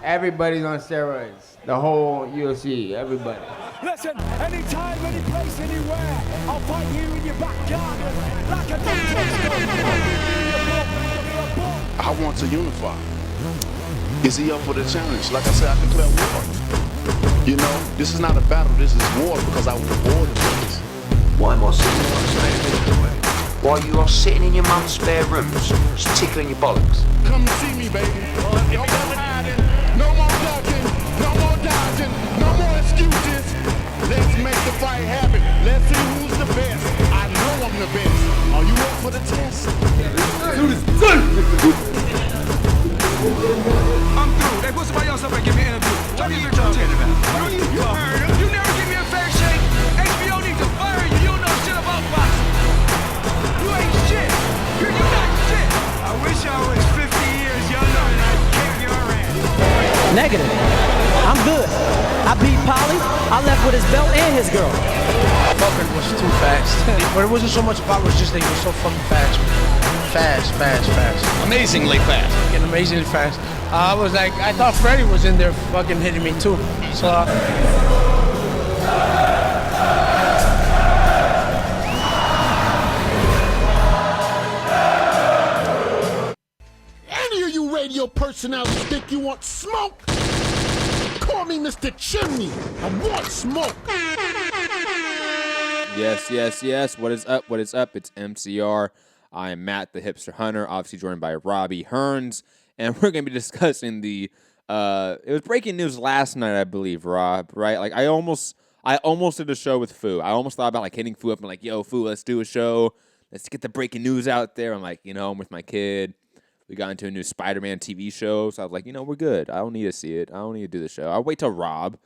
Everybody's on steroids. The whole UFC, everybody. Listen, anytime, any place, anywhere, I'll fight you in your backyard like a I want to unify. Is he up for the challenge? Like I said, I declare war. You know, this is not a battle, this is war because I was born to this. Why am I sitting on stage? While you are sitting in your mum's spare rooms, just tickling your bollocks. Come and see me, baby. No more hiding, no more ducking, no more dodging, no more excuses. Let's make the fight happen. Let's see who's the best. I know I'm the best. Are you up for the test? I'm through. Hey, put somebody else up and give me an interview. What are you talking about? You never give me a fair shake. HBO needs to fire you. You don't know shit about boxing. You ain't shit. You're not shit. I wish I was 50 years younger and I'd kick your ass. Negative. I'm good. I beat Polly. I left with his belt and his girl. Fucking was too fast. But it wasn't so much about, it was just that he was so fucking fast. Fast. Amazingly fast. Fucking amazingly fast. I was like, I thought Freddie was in there fucking hitting me too. So. Any of you radio personalities think you want smoke? Call me Mr. Chimney. I want smoke. Yes. What is up? It's MCR. I am Matt, the hipster hunter, obviously joined by Robbie Hearns, and we're going to be discussing it was breaking news last night, I believe, Rob, right? Like, I almost did a show with Fu. I almost thought about, like, hitting Fu up and, like, yo, Fu, let's do a show. Let's get the breaking news out there. I'm like, I'm with my kid. We got into a new Spider-Man TV show, so I was like, we're good. I don't need to see it. I don't need to do the show. I'll wait till Rob.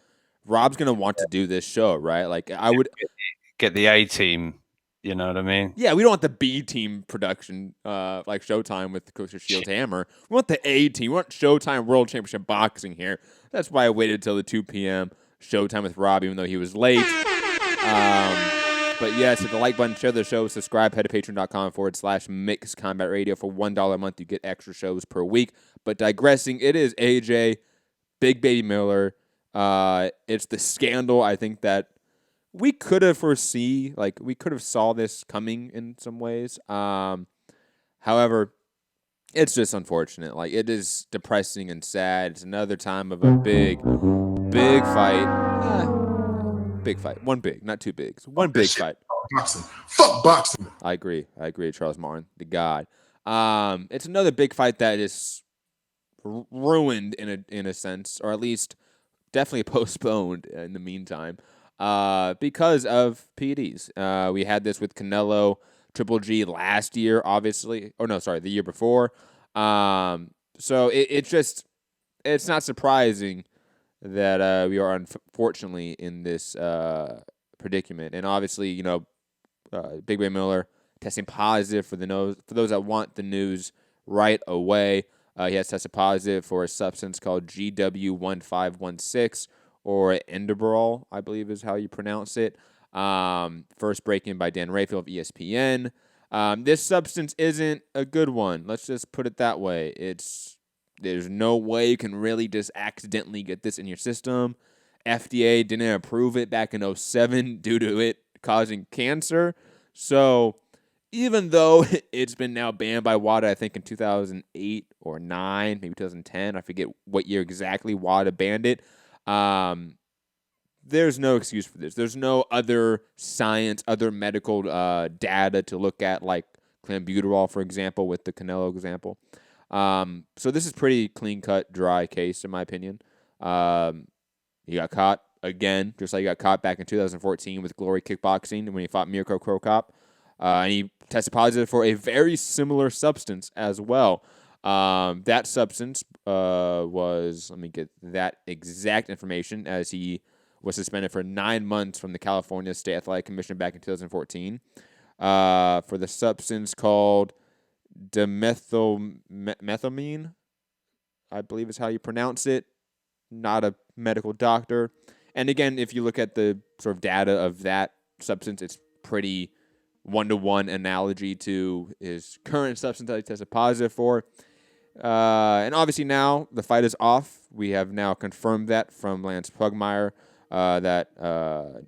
Rob's going to want to do this show, right? Like, I would get the A-team. You know what I mean? Yeah, we don't want the B team production, like Showtime with Coach Shields Hammer. We want the A team. We want Showtime World Championship Boxing here. That's why I waited until the 2 p.m. Showtime with Rob, even though he was late. But yes, hit the like button, share the show, subscribe, head to patreon.com/Mixed Combat Radio. For $1 a month, you get extra shows per week. But digressing, it is AJ, Big Baby Miller. It's the scandal, I think, that we could have foreseen, like, we could have saw this coming in some ways. However, it's just unfortunate. Like, it is depressing and sad. It's another time of a big fight. Big fight. One big, not two bigs. One big fight. Boxing. Fuck boxing. I agree, Charles Martin, the God. It's another big fight that is ruined in a sense, or at least definitely postponed in the meantime. Because of PEDs. We had this with Canelo, Triple G last year, obviously. Oh, no, sorry, the year before. So it's not surprising that we are unfortunately in this predicament. And obviously, Big Baby Miller testing positive for those that want the news right away. He has tested positive for a substance called GW1516. Or Endebrol, I believe is how you pronounce it. First break-in by Dan Rayfield of ESPN. This substance isn't a good one. Let's just put it that way. There's no way you can really just accidentally get this in your system. FDA didn't approve it back in 2007 due to it causing cancer. So even though it's been now banned by WADA, I think in 2008 or 9, maybe 2010, I forget what year exactly WADA banned it. There's no excuse for this. There's no other science, other medical data to look at, like clenbuterol, for example, with the Canelo example. So this is pretty clean-cut, dry case, in my opinion. He got caught again, just like he got caught back in 2014 with Glory Kickboxing when he fought Mirko Cro Cop. And he tested positive for a very similar substance as well. That substance was, let me get that exact information, as he was suspended for 9 months from the California State Athletic Commission back in 2014 for the substance called dimethylamine, I believe is how you pronounce it. Not a medical doctor. And again, if you look at the sort of data of that substance, it's pretty one-to-one analogy to his current substance that he tested positive for. And obviously now the fight is off. We have now confirmed that from Lance Pugmire that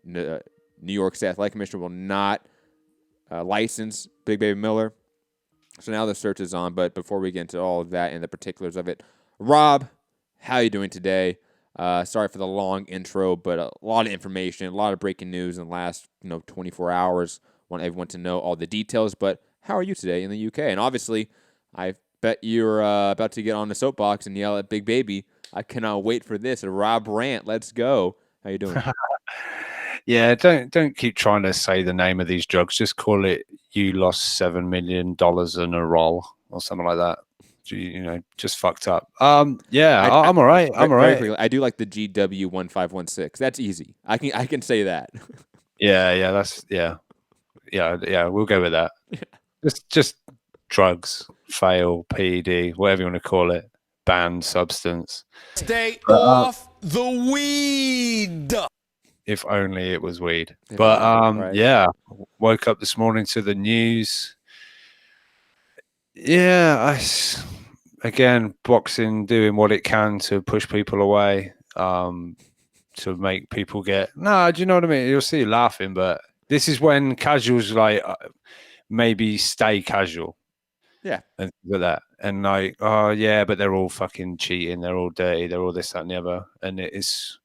New York State Athletic Commission will not license Big Baby Miller. So now the search is on. But before we get into all of that and the particulars of it, Rob, how are you doing today? Sorry for the long intro, but a lot of information, a lot of breaking news in the last 24 hours. Want everyone to know all the details. But how are you today in the UK? And obviously, I bet you're about to get on the soapbox and yell at Big Baby. I cannot wait for this. A Rob rant. Let's go. How you doing? Yeah, don't keep trying to say the name of these drugs. Just call it you lost $7 million in a roll or something like that. Just fucked up. Yeah, I'm all right. I'm all Very right. quickly, I do like the GW1516. That's easy. I can say that. Yeah. We'll go with that. Just drugs, fail, PED, whatever you want to call it, banned substance. Stay off the weed. If only it was weed. If But only, right. yeah, woke up this morning to the news. Yeah, again, boxing doing what it can to push people away, to make people get. No, do you know what I mean? You'll see you laughing, but this is when casuals maybe stay casual. Yeah. And with that. And oh yeah, but they're all fucking cheating, they're all dirty, they're all this, that, and the other. And it is,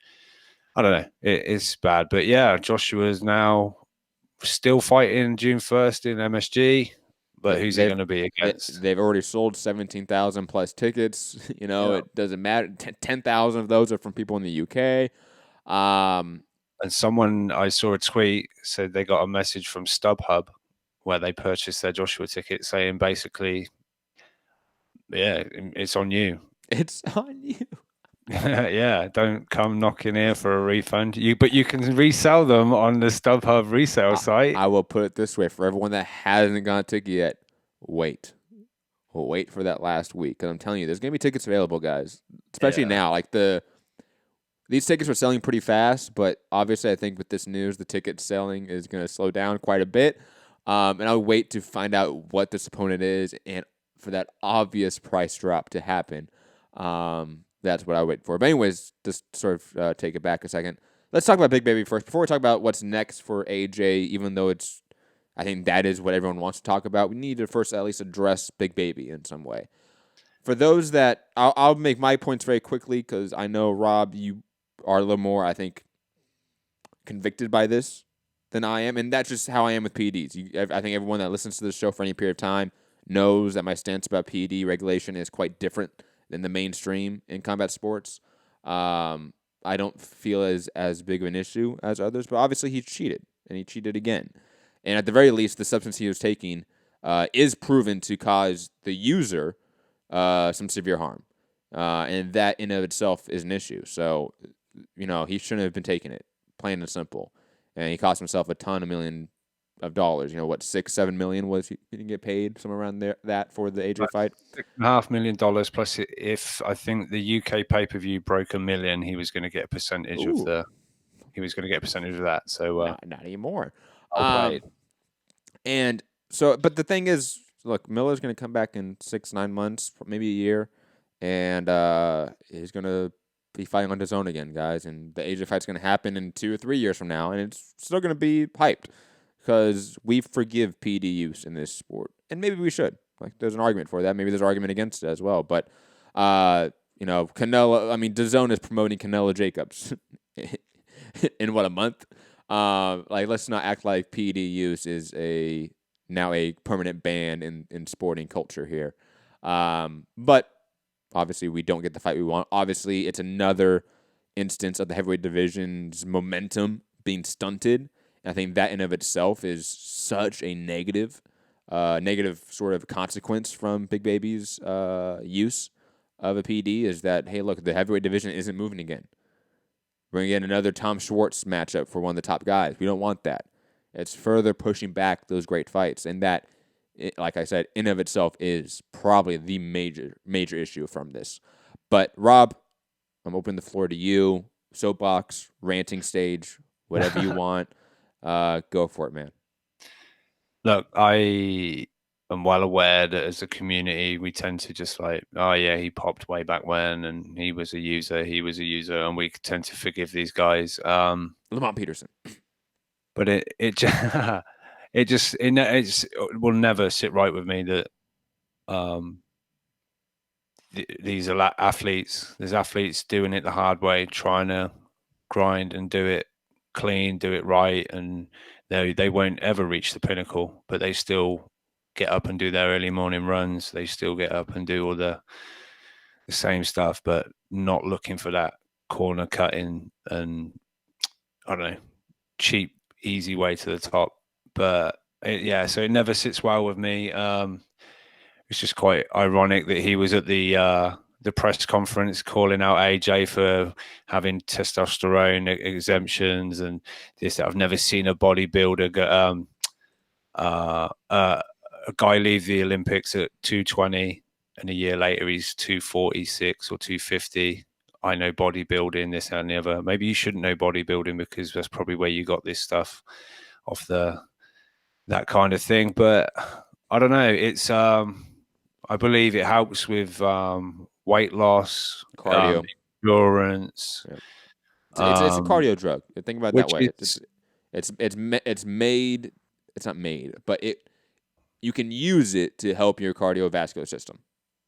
I don't know, it's bad. But yeah, Joshua's now still fighting June 1st in MSG. But who's he going to be against? They've already sold 17,000 plus tickets. It doesn't matter. 10,000 of those are from people in the UK. And someone, I saw a tweet, said they got a message from StubHub where they purchased their Joshua ticket saying basically, yeah, it's on you. It's on you. Yeah, don't come knocking here for a refund. But you can resell them on the StubHub resale site. I will put it this way: for everyone that hasn't got a ticket yet, wait. We'll wait for that last week, because I'm telling you, there's gonna be tickets available, guys. Especially now, these tickets were selling pretty fast, but obviously, I think with this news, the ticket selling is gonna slow down quite a bit. And I'll wait to find out what this opponent is, and for that obvious price drop to happen. That's what I wait for. But anyways, just sort of take it back a second. Let's talk about Big Baby first. Before we talk about what's next for AJ, even though I think that is what everyone wants to talk about, we need to first at least address Big Baby in some way. For those that, I'll make my points very quickly, because I know, Rob, you are a little more, I think, convicted by this than I am. And that's just how I am with PEDs. I think everyone that listens to this show for any period of time knows that my stance about PED regulation is quite different than the mainstream in combat sports. I don't feel as big of an issue as others, but obviously he cheated, and he cheated again. And at the very least, the substance he was taking is proven to cause the user some severe harm. And that in of itself is an issue. So, he shouldn't have been taking it, plain and simple. And he cost himself $1 million of dollars. $6-7 million was he didn't get paid somewhere around there that for the AJ fight. $6.5 million plus, if I think the UK pay-per-view broke $1 million, he was going to get a percentage of the. He was going to get a percentage of that. So not anymore. And so, but the thing is, look, Miller's going to come back in 6-9 months, maybe a year, and he's going to be fighting on his own again, guys. And the AJ fight's going to happen in 2 or 3 years from now, and it's still going to be hyped, because we forgive PED use in this sport, and maybe we should. There's an argument for that. Maybe there's an argument against it as well. But Canelo. DAZN is promoting Canelo Jacobs in what, a month? Let's not act like PED use is now a permanent ban in sporting culture here. But obviously we don't get the fight we want. Obviously, it's another instance of the heavyweight division's momentum being stunted. And I think that in of itself is such a negative sort of consequence from Big Baby's use of a PED, is that, hey, look, the heavyweight division isn't moving again. We're going to get another Tom Schwartz matchup for one of the top guys. We don't want that. It's further pushing back those great fights. And that, like I said, in of itself is probably the major issue from this. But, Rob, I'm opening the floor to you. Soapbox, ranting stage, whatever you want. Go for it, man. Look, am well aware that as a community, we tend to just like, oh yeah, he popped way back when, and he was a user, and we tend to forgive these guys. Lamont Peterson. But it will never sit right with me that these are athletes. There's athletes doing it the hard way, trying to grind and do it clean, do it right, and they won't ever reach the pinnacle, but they still get up and do their early morning runs. They still get up and do all the same stuff, but not looking for that corner cutting and I don't know, cheap, easy way to the top. But so it never sits well with me. It's just quite ironic that he was at the press conference calling out AJ for having testosterone exemptions and this. I've never seen a bodybuilder a guy leave the Olympics at 220 and a year later he's 246 or 250. I know bodybuilding, this and the other. Maybe you shouldn't know bodybuilding because that's probably where you got this stuff off that kind of thing. But I don't know. It's I believe it helps with weight loss, cardio, endurance. Yep. It's a cardio drug. Think about it that way. It's made. It's not made, but you can use it to help your cardiovascular system.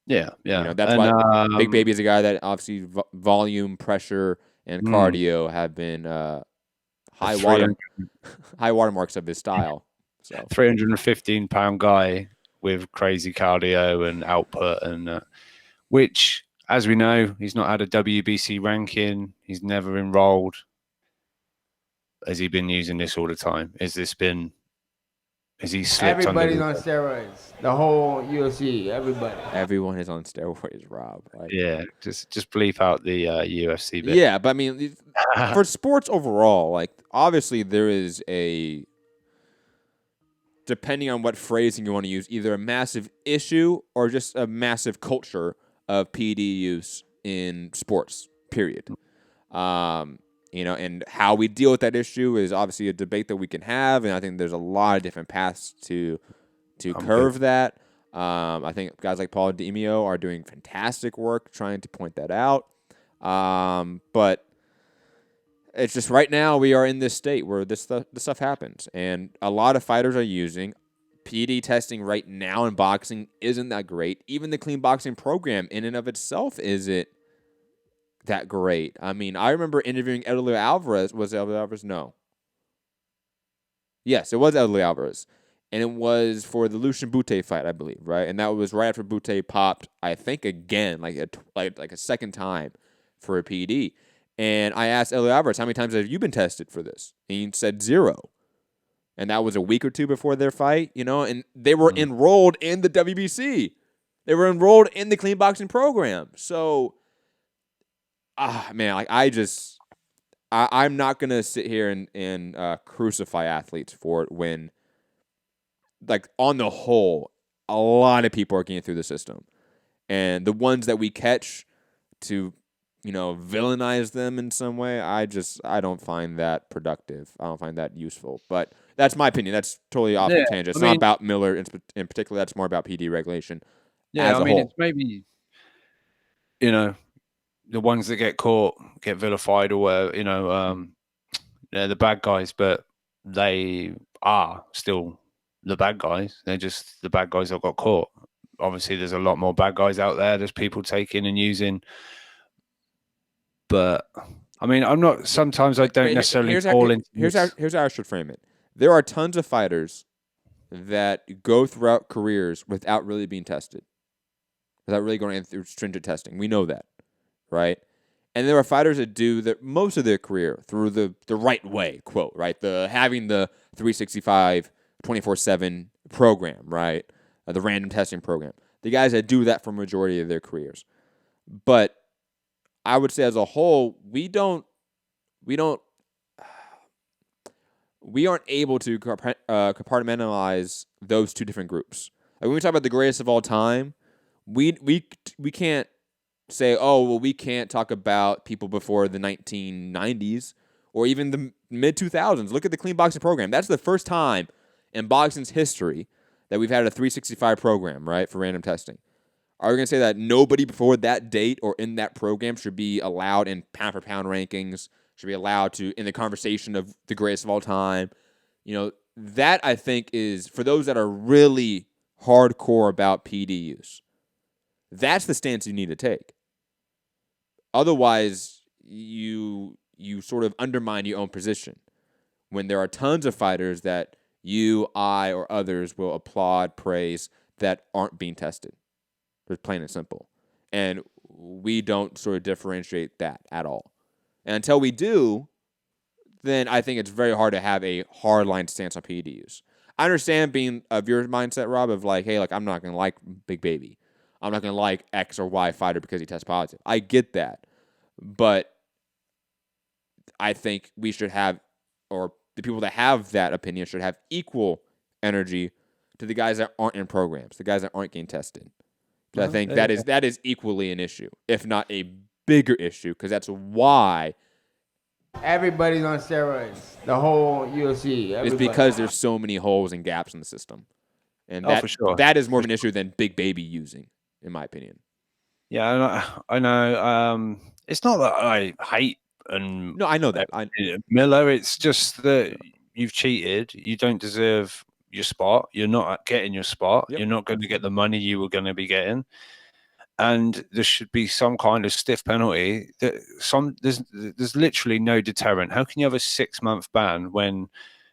Yeah. That's why Big Baby is a guy that obviously volume, pressure, and cardio have been high watermarks of his style. So 315-pound guy with crazy cardio and output, and which, as we know, he's not had a WBC ranking. He's never enrolled. Has he been using this all the time? Has he slipped Everybody's under on steroids. The whole UFC, everybody. Everyone is on steroids, Rob. Just bleep out the UFC bit. Yeah, but I mean, for sports overall, obviously there is depending on what phrasing you want to use, either a massive issue or just a massive culture of PED use in sports, period. And how we deal with that issue is obviously a debate that we can have, and I think there's a lot of different paths to curve that. I think guys like Paul Demio are doing fantastic work trying to point that out. But it's just right now we are in this state where this stuff happens, and a lot of fighters are using PED testing right now in boxing isn't that great. Even the clean boxing program in and of itself isn't that great. I mean, I remember interviewing Edelio Alvarez. Was it Edelio Alvarez? No. Yes, it was Edelio Alvarez. And it was for the Lucian Bute fight, I believe, right? And that was right after Bute popped, I think, again, like a second time for a PED. And I asked Edelio Alvarez, how many times have you been tested for this? And he said 0. And that was a week or two before their fight, and they were enrolled in the WBC. They were enrolled in the clean boxing program. So, man, I'm not going to sit here and crucify athletes for it when, on the whole, a lot of people are getting through the system. And the ones that we catch to, villainize them in some way, I don't find that productive. I don't find that useful. But that's my opinion. That's totally off the tangent. It's not about Miller in particular. That's more about PD regulation. Yeah, as a whole. It's maybe, the ones that get caught get vilified or they're the bad guys, but they are still the bad guys. They're just the bad guys that got caught. Obviously, there's a lot more bad guys out there. There's people taking and using. But, I mean, sometimes I don't necessarily fall into Here's how I should frame it. There are tons of fighters that go throughout careers without really being tested, without really going through stringent testing. We know that, right? And there are fighters that do most of their career through the right way, quote, right? Having the 365, 24/7 program, right? The random testing program. The guys that do that for majority of their careers. But I would say as a whole, we aren't able to compartmentalize those two different groups. When we talk about the greatest of all time, we can't say, oh, well, we can't talk about people before the 1990s or even the mid-2000s. Look at the clean boxing program. That's the first time in boxing's history that we've had a 365 program, right, for random testing. Are we going to say that nobody before that date or in that program should be allowed in pound-for-pound rankings, should be allowed to in the conversation of the greatest of all time? That I think is, for those that are really hardcore about PED use, that's the stance you need to take. Otherwise, you sort of undermine your own position when there are tons of fighters that you, I, or others will applaud, praise, that aren't being tested. Just plain and simple. And we don't sort of differentiate that at all. And until we do, then I think it's very hard to have a hardline stance on PED use. I understand being of your mindset, Rob, of like, hey, like, I'm not going to like Big Baby. I'm not going to like X or Y fighter because he tests positive. I get that. But I think we should have, or the people that have that opinion should have equal energy to the guys that aren't in programs, the guys that aren't getting tested. I think that is equally an issue, if not a bigger issue, because that's why Everybody's on steroids. The whole UFC. it's because there's so many holes and gaps in the system, and for sure. that is more of an issue than Big Baby using, in my opinion. Yeah, I know. It's not that I hate and No, I know that. Miller. It's just that you've cheated. You don't deserve your spot. You're not getting your spot. Yep. You're not going to get the money you were going to be getting. And there should be some kind of stiff penalty. There's literally no deterrent. How can you have a 6-month ban when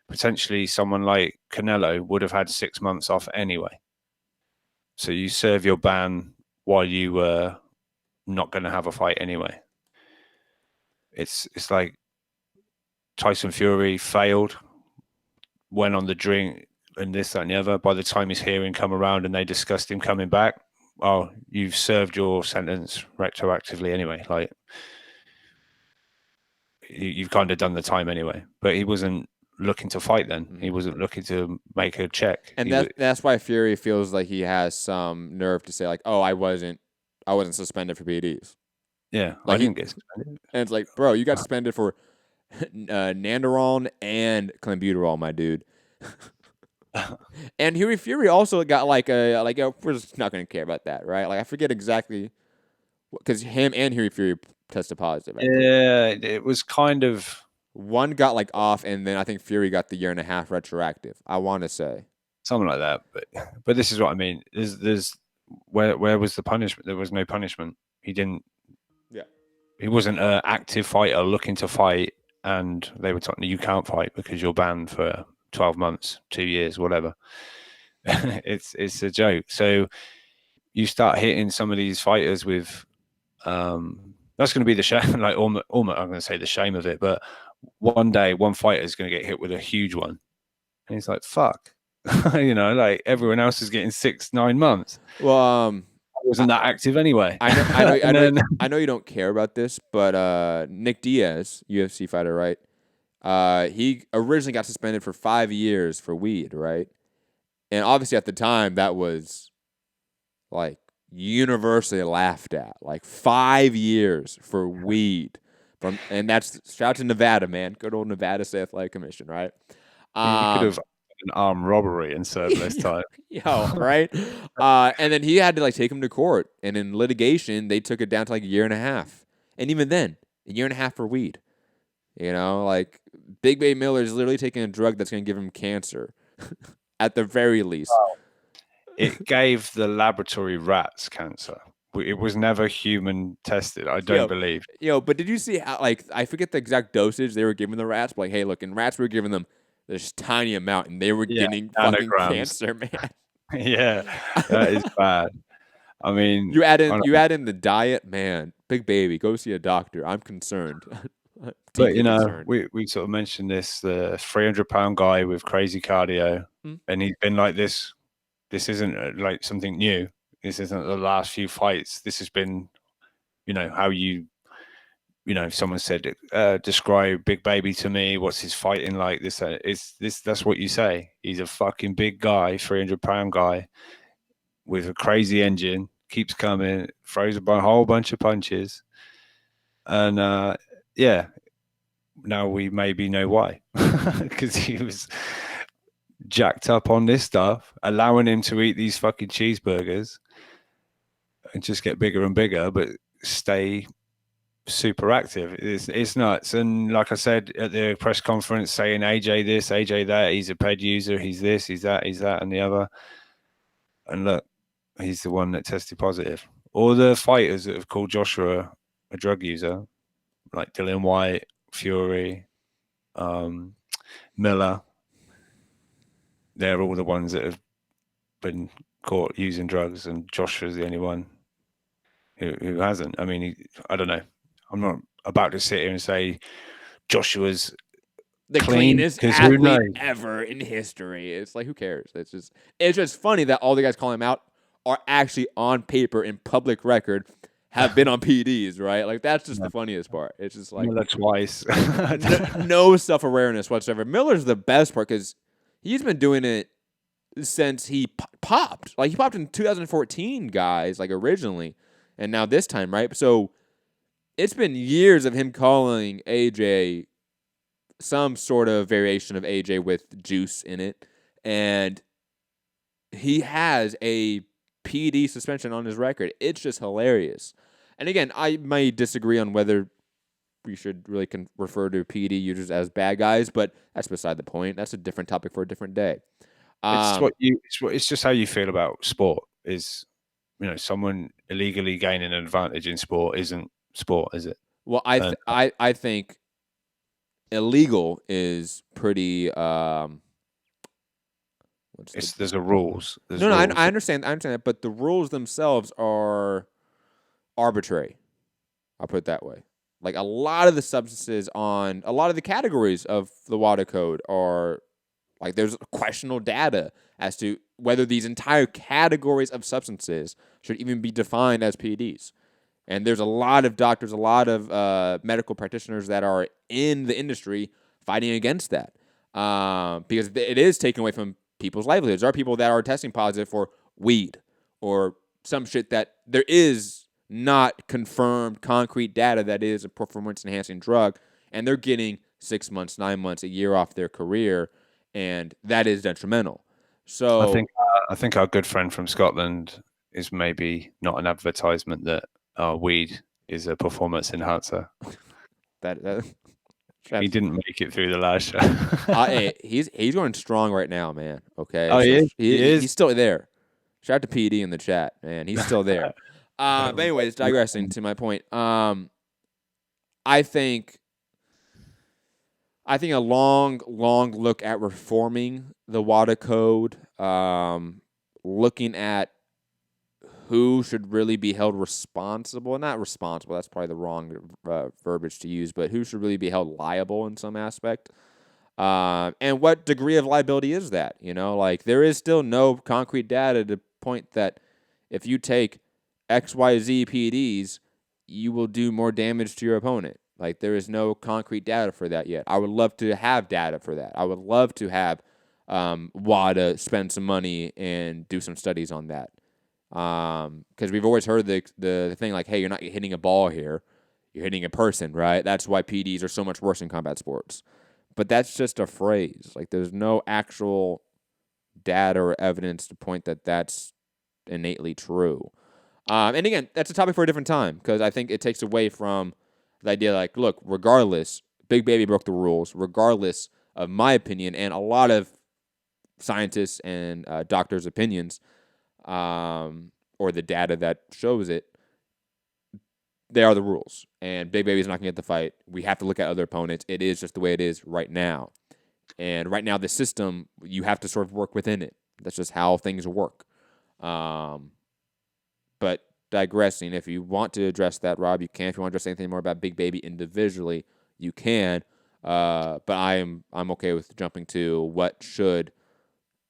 potentially someone like Canelo would have had 6 months off anyway? So you serve your ban while you were not going to have a fight anyway. It's like Tyson Fury failed, went on the drink and this, that, and the other. By the time his hearing come around and they discussed him coming back, oh, you've served your sentence retroactively anyway. Like, you've kind of done the time anyway. But he wasn't looking to fight then. He wasn't looking to make a check. And that's why Fury feels like he has some nerve to say, like, oh, I wasn't suspended for PEDs. Yeah, like I didn't get suspended. And it's like, bro, you got suspended for Nanderol and clenbuterol, my dude. And Fury also got we're just not going to care about that, right? Like, I forget exactly, because him and Fury tested positive. Yeah, it was kind of, one got like off, and then I think Fury got the 1.5 year retroactive. I want to say something like that. But this is what I mean. There's where was the punishment? There was no punishment. He didn't. Yeah. He wasn't an active fighter looking to fight, and they were telling you can't fight because you're banned for 12 months, 2 years, whatever. It's a joke. So you start hitting some of these fighters with that's going to be the shame. Like, almost, I'm going to say the shame of it, but one day one fighter is going to get hit with a huge one, and he's like, "Fuck," like everyone else is getting 6-9 months. Well, wasn't that active anyway. I know you don't care about this, but Nick Diaz, UFC fighter, right? He originally got suspended for 5 years for weed, right? And obviously at the time that was like universally laughed at. Like 5 years for weed. And that's, shout out to Nevada, man. Good old Nevada State Athletic Commission, right? You could have an armed robbery and served less time. Right? And then he had to take him to court. And in litigation, they took it down to 1.5 years. And even then, 1.5 years for weed. Big Bay Miller is literally taking a drug that's going to give him cancer, at the very least. It gave the laboratory rats cancer. It was never human tested, I don't believe. But did you see how, I forget the exact dosage they were giving the rats, but hey, look, in rats we were giving them this tiny amount, and they were getting fucking cancer, man. Yeah, that is bad. I mean, you add in the diet, man. Big Baby, go see a doctor. I'm concerned. But we sort of mentioned this, the 300-pound guy with crazy cardio, and he's been like this. This isn't like something new. This isn't the last few fights. This has been, how if someone said, describe Big Baby to me, what's his fighting like? That's what you say. He's a fucking big guy, 300-pound guy with a crazy engine, keeps coming, throws a whole bunch of punches. And now we maybe know why. Because he was jacked up on this stuff, allowing him to eat these fucking cheeseburgers and just get bigger and bigger, but stay super active. It's nuts. And like I said at the press conference, saying AJ this, AJ that, he's a PED user, he's this, he's that, and the other. And look, he's the one that tested positive. All the fighters that have called Joshua a drug user, like Dillian White, Fury, Miller, they're all the ones that have been caught using drugs, and Joshua's the only one who hasn't. I mean, I don't know. I'm not about to sit here and say Joshua's the clean, cleanest 'cause who knows? athlete ever in history. It's like, who cares? It's just funny that all the guys calling him out are actually on paper in public record have been on PEDs, right? Like that's just the funniest part. It's just like Miller twice. no self-awareness whatsoever. Miller's the best part because he's been doing it since he popped. Like he popped in 2014, guys, like originally, and now this time, right? So it's been years of him calling AJ some sort of variation of AJ with juice in it, and he has a PED suspension on his record. It's just hilarious. And again, I may disagree on whether we should really refer to PED users as bad guys, but that's beside the point. That's a different topic for a different day. It's just how you feel about sport. Is someone illegally gaining an advantage in sport isn't sport, is it? Well, I think illegal is pretty. There's a rules. There's no, rules. I understand that, but the rules themselves are arbitrary. I'll put it that way. Like a lot of the substances on a lot of the categories of the WADA code are like there's questionable data as to whether these entire categories of substances should even be defined as PEDs. And there's a lot of doctors, a lot of medical practitioners that are in the industry fighting against that because it is taken away from people's livelihoods. There are people that are testing positive for weed or some shit that there is not confirmed concrete data that is a performance-enhancing drug, and they're getting 6 months, 9 months, a year off their career, and that is detrimental. So I think our good friend from Scotland is maybe not an advertisement that weed is a performance enhancer. He didn't make it through the last show. Hey, he's going strong right now, man. Okay. Oh, he is? He's still there. Shout out to PD in the chat, man. He's still there. But anyways, digressing to my point. I think a long look at reforming the WADA code, looking at who should really be held responsible. Not responsible, that's probably the wrong verbiage to use, but who should really be held liable in some aspect. And what degree of liability is that? Like there is still no concrete data to point that if you take XYZ PEDs, you will do more damage to your opponent. Like there is no concrete data for that yet. I would love to have data for that. I would love to have WADA spend some money and do some studies on that. Because we've always heard the thing like, hey, you're not hitting a ball here, you're hitting a person, right? That's why PEDs are so much worse in combat sports. But that's just a phrase. Like there's no actual data or evidence to point that that's innately true. And again, that's a topic for a different time because I think it takes away from the idea like, look, regardless, Big Baby broke the rules, regardless of my opinion and a lot of scientists and doctors' opinions, or the data that shows it, they are the rules. And Big Baby's not going to get the fight. We have to look at other opponents. It is just the way it is right now. And right now, the system, you have to sort of work within it. That's just how things work. But digressing, if you want to address that, Rob, you can. If you want to address anything more about Big Baby individually, you can. But I'm okay with jumping to what should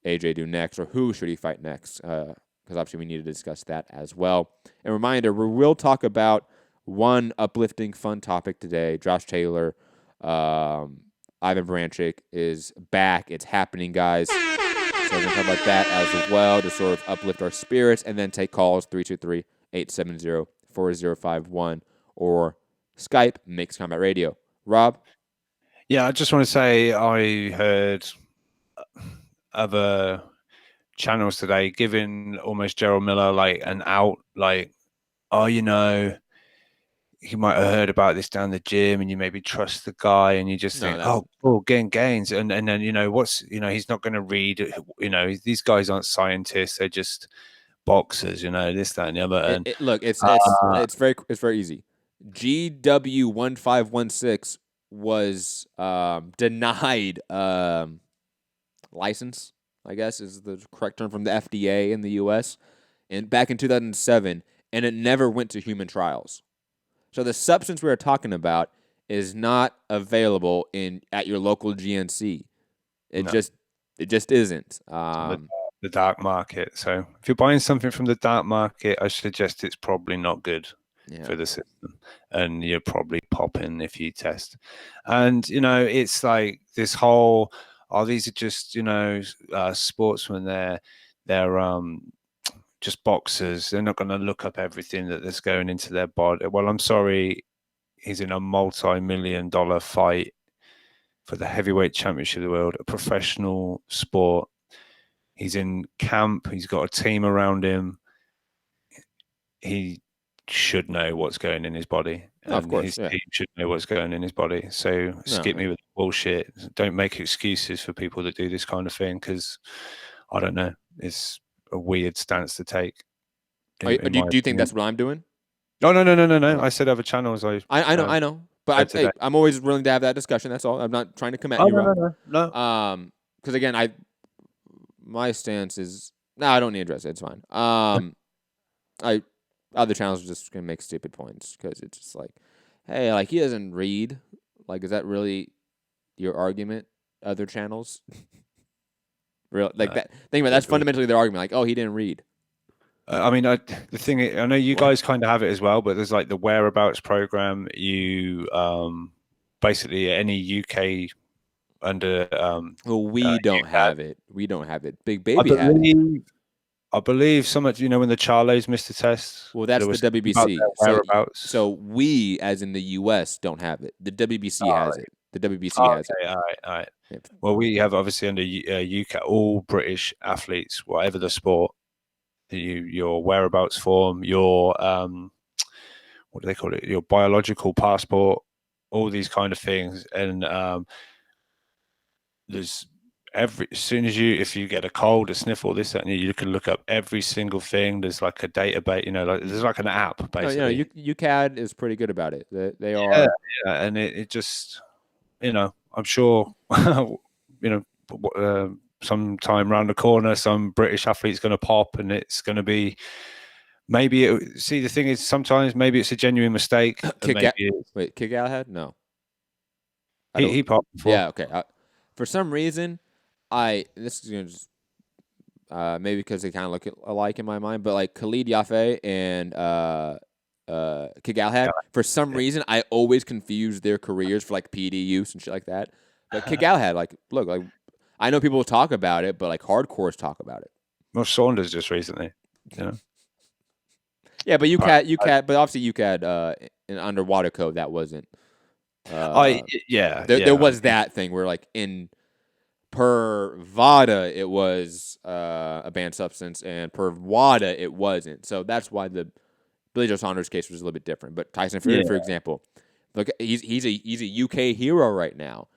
AJ do next or who should he fight next, because obviously we need to discuss that as well. And reminder, we will talk about one uplifting, fun topic today. Josh Taylor, Ivan Branchik is back. It's happening, guys. So we're going to talk about that as well to sort of uplift our spirits and then take calls 323-870-4051 or Skype, Mixed Combat Radio. Rob? Yeah, I just want to say I heard other channels today giving almost Gerald Miller like an out, like, oh, you know, he might have heard about this down the gym, and you maybe trust the guy, and you just think, oh, getting gains, and then you know he's not going to read, these guys aren't scientists, they're just boxers, this, that, and the other. And look, it's very easy. GW1516 was denied license, I guess is the correct term, from the FDA in the U.S. and back in 2007, and it never went to human trials. So the substance we are talking about is not available at your local GNC. It just isn't. The dark market. So if you're buying something from the dark market, I suggest it's probably not good for the system, and you're probably popping if you test. And it's like this whole, these are just sportsmen. They're just boxers. They're not going to look up everything that's going into their body. Well, I'm sorry, he's in a multi-million-dollar fight for the heavyweight championship of the world, a professional sport. He's in camp. He's got a team around him. He should know what's going in his body. Of course, his team should know what's going in his body. So skip me with the bullshit. Don't make excuses for people that do this kind of thing, because I don't know. It's a weird stance to take. Do you think that's what I'm doing? No. I said other channels. I know. But I'm always willing to have that discussion. That's all. I'm not trying to come at you. No. Because again, my stance is I don't need to address it. It's fine. Other channels are just gonna make stupid points because it's just like, hey, like he doesn't read. Like, is that really your argument? Other channels, real like that. Think about it, that's fundamentally their argument. Like, oh, he didn't read. I mean, the thing I know you guys kind of have it as well, but there's like the whereabouts program. You basically any UK under well, we don't have it. We don't have it. Big Baby had it. I believe so much. When the Charlos missed the test. Well, that's the WBC. So we, as in the US, don't have it. The WBC has it. The WBC has it. All right. Yeah. Well, we have obviously under UK all British athletes, whatever the sport. Your whereabouts form, your what do they call it? Your biological passport, all these kind of things, and there's as soon as if you get a cold, a sniffle, this, that, and you can look up every single thing. There's like a database, there's like an app basically. UCAD is pretty good about it. They are, yeah, and it just, I'm sure, sometime around the corner, some British athlete's going to pop, and it's going to be the thing is sometimes maybe it's a genuine mistake. Kick-Out had? No. He popped before. Yeah, okay. For some reason, this is going to just, maybe because they kind of look alike in my mind, but like Khalid Yaffe and Kick-Out had, for some reason, I always confuse their careers for like PED use and shit like that. But Kick-Out had, like, look, like, I know people talk about it, but like hardcores talk about it. Well, Saunders just recently, Yeah, but but obviously UCAD in underwater code that wasn't. There was that thing where like per VADA it was a banned substance, and per WADA it wasn't. So that's why the Billy Joe Saunders case was a little bit different. But Tyson Fury, for example, look, he's a UK hero right now,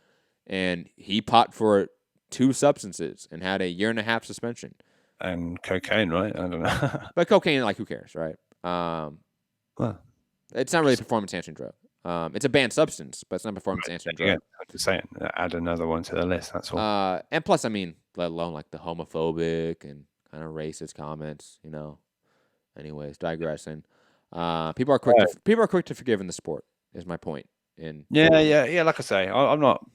and he popped for 2 substances and had a 1.5 year suspension. And cocaine, right? I don't know. But cocaine, like, who cares, right? It's not really a performance-enhancing drug. It's a banned substance, but it's not a performance-enhancing drug. I'm just saying, add another one to the list, that's all. And plus, I mean, let alone, like, the homophobic and kind of racist comments, Anyways, digressing. People are quick to forgive in the sport, is my point. Yeah, like I say, I'm not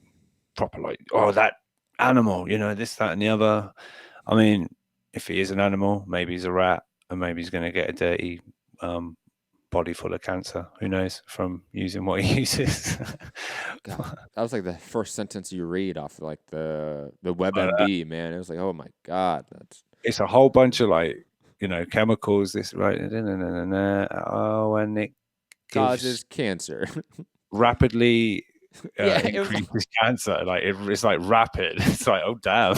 proper, like, that animal, this, that, and the other. I mean, if he is an animal, maybe he's a rat, and maybe he's going to get a dirty body full of cancer. Who knows, from using what he uses. God, that was like the first sentence you read off of like the WebMD, man. It was like, oh my God, it's a whole bunch of like chemicals. This right, and it causes cancer. rapidly Yeah, it was increases cancer. Like it's like rapid. It's like, oh damn.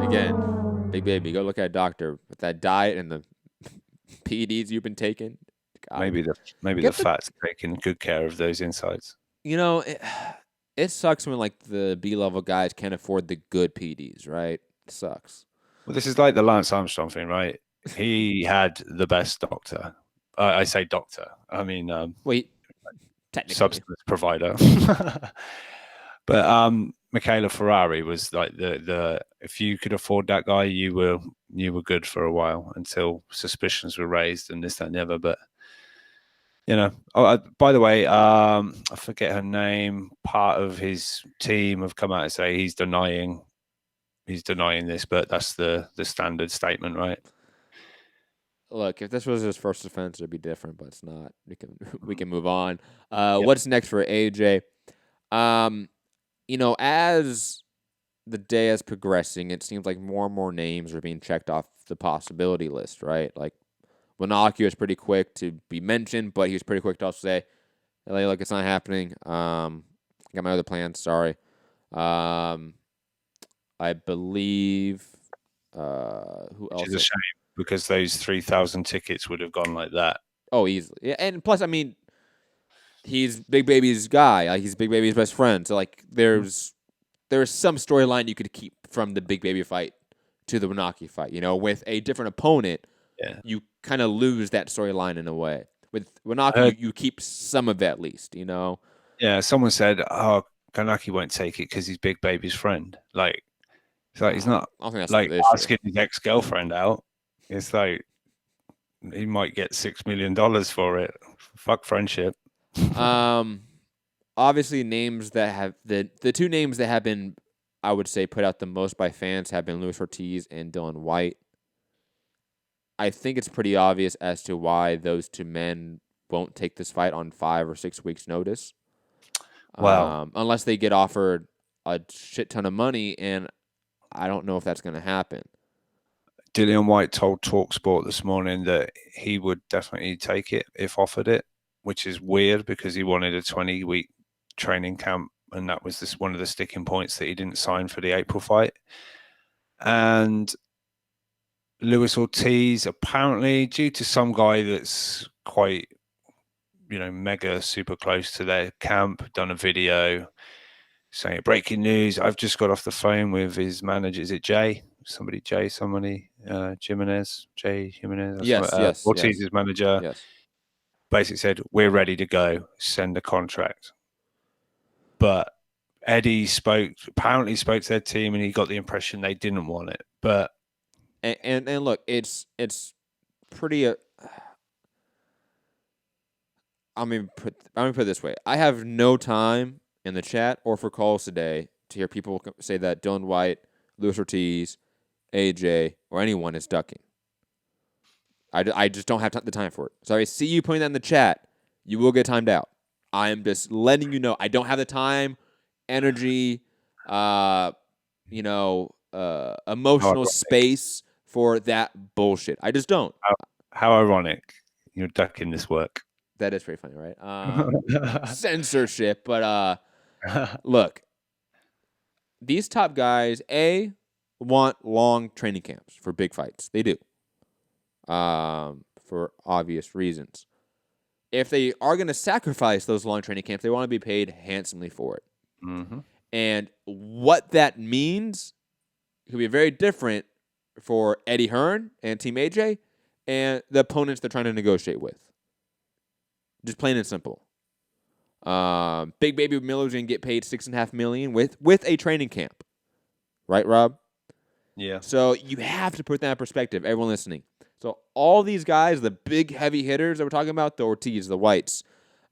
Again, big baby, go look at a doctor with that diet and the PEDs you've been taking. God, maybe the get the- fat's taking good care of those insides. you know, it sucks when like the B-level guys can't afford the good PEDs, right? It sucks. Well, this is like the Lance Armstrong thing, right? He had the best doctor. I say doctor. I mean, Wait, technically, substance provider. But Michaela Ferrari was like the if you could afford that guy, you were good for a while until suspicions were raised and this, that, and the other. But by the way, I forget her name. Part of his team have come out and say he's denying this, but that's the standard statement, right? look, if this was his first offense, it'd be different, but it's not. We can move on. What's next for AJ? As the day is progressing, it seems like more and more names are being checked off the possibility list, right? Like Wanaki was pretty quick to be mentioned, but he was pretty quick to also say, "Hey, look, it's not happening. I got my other plans. Sorry." I believe who else? Which is a shame because those 3,000 tickets would have gone like that. Oh, easily. Yeah, and plus, I mean, he's Big Baby's guy. Like, he's Big Baby's best friend. So, like, there's some storyline you could keep from the Big Baby fight to the Wanaki fight. With a different opponent, you kind of lose that storyline in a way. With Wanaki, you keep some of it at least. Yeah, someone said, "Oh, Kanaki won't take it because he's Big Baby's friend." Like, it's like he's not I don't think that's like the issue. asking his ex-girlfriend out. It's like he might get $6 million for it. Fuck friendship. Obviously, names that have the two names that have been, I would say, put out the most by fans have been Luis Ortiz and Dylan White. I think it's pretty obvious as to why those two men won't take this fight on 5 or 6 weeks' notice. Wow. Unless they get offered a shit ton of money, and I don't know if that's going to happen. Dillian White told TalkSport this morning that he would definitely take it if offered it, which is weird because he wanted a 20-week training camp, and that was one of the sticking points that he didn't sign for the April fight. And Luis Ortiz, apparently, due to some guy that's quite, mega super close to their camp, done a video saying, "Breaking news, I've just got off the phone with his manager." Is it Jay? Jimenez? Jay Jimenez? Yes. Ortiz's manager. Yes. Basically said, "We're ready to go. Send a contract." But Eddie apparently spoke to their team, and he got the impression they didn't want it. But and look, it's pretty. I'm gonna put it this way: I have no time in the chat or for calls today to hear people say that Dylan White, Luis Ortiz, AJ, or anyone is ducking. I just don't have the time for it. So I see you putting that in the chat. You will get timed out. I am just letting you know I don't have the time, energy, emotional space for that bullshit. I just don't. how ironic. You're ducking this work. That is pretty funny, right? Censorship. But look, these top guys, want long training camps for big fights. They do. For obvious reasons. If they are going to sacrifice those long training camps, they want to be paid handsomely for it. Mm-hmm. And what that means could be very different for Eddie Hearn and Team AJ and the opponents they're trying to negotiate with. Just plain and simple. Big Baby Miller's going to get paid $6.5 million with a training camp. Right, Rob? Yeah. So you have to put that in perspective, everyone listening. So all these guys, the big heavy hitters that we're talking about, the Ortiz, the Whites,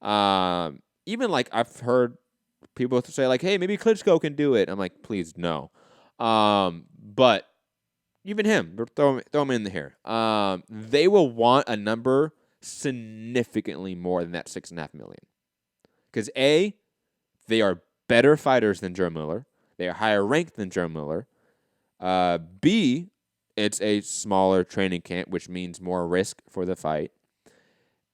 even like I've heard people say like, "Hey, maybe Klitschko can do it." I'm like, please no. But even him, throw him in here. They will want a number significantly more than that $6.5 million, because they are better fighters than Joe Miller. They are higher ranked than Joe Miller. B, it's a smaller training camp, which means more risk for the fight.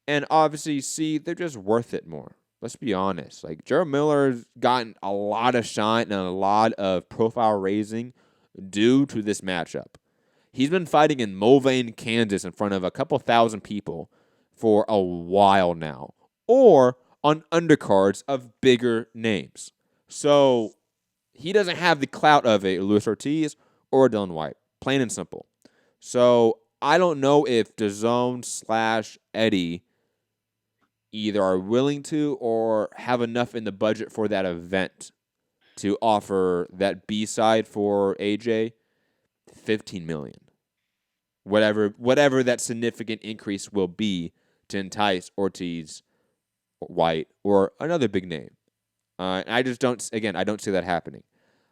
And obviously, C, they're just worth it more. Let's be honest. Like, Jarrell Miller's gotten a lot of shine and a lot of profile raising due to this matchup. He's been fighting in Mulvane, Kansas in front of a couple thousand people for a while now, or on undercards of bigger names. So he doesn't have the clout of a Luis Ortiz or a Dylan White, plain and simple. So I don't know if DAZN / Eddie either are willing to or have enough in the budget for that event to offer that B-side for AJ, $15 million. Whatever that significant increase will be to entice Ortiz, White, or another big name. I just don't see that happening.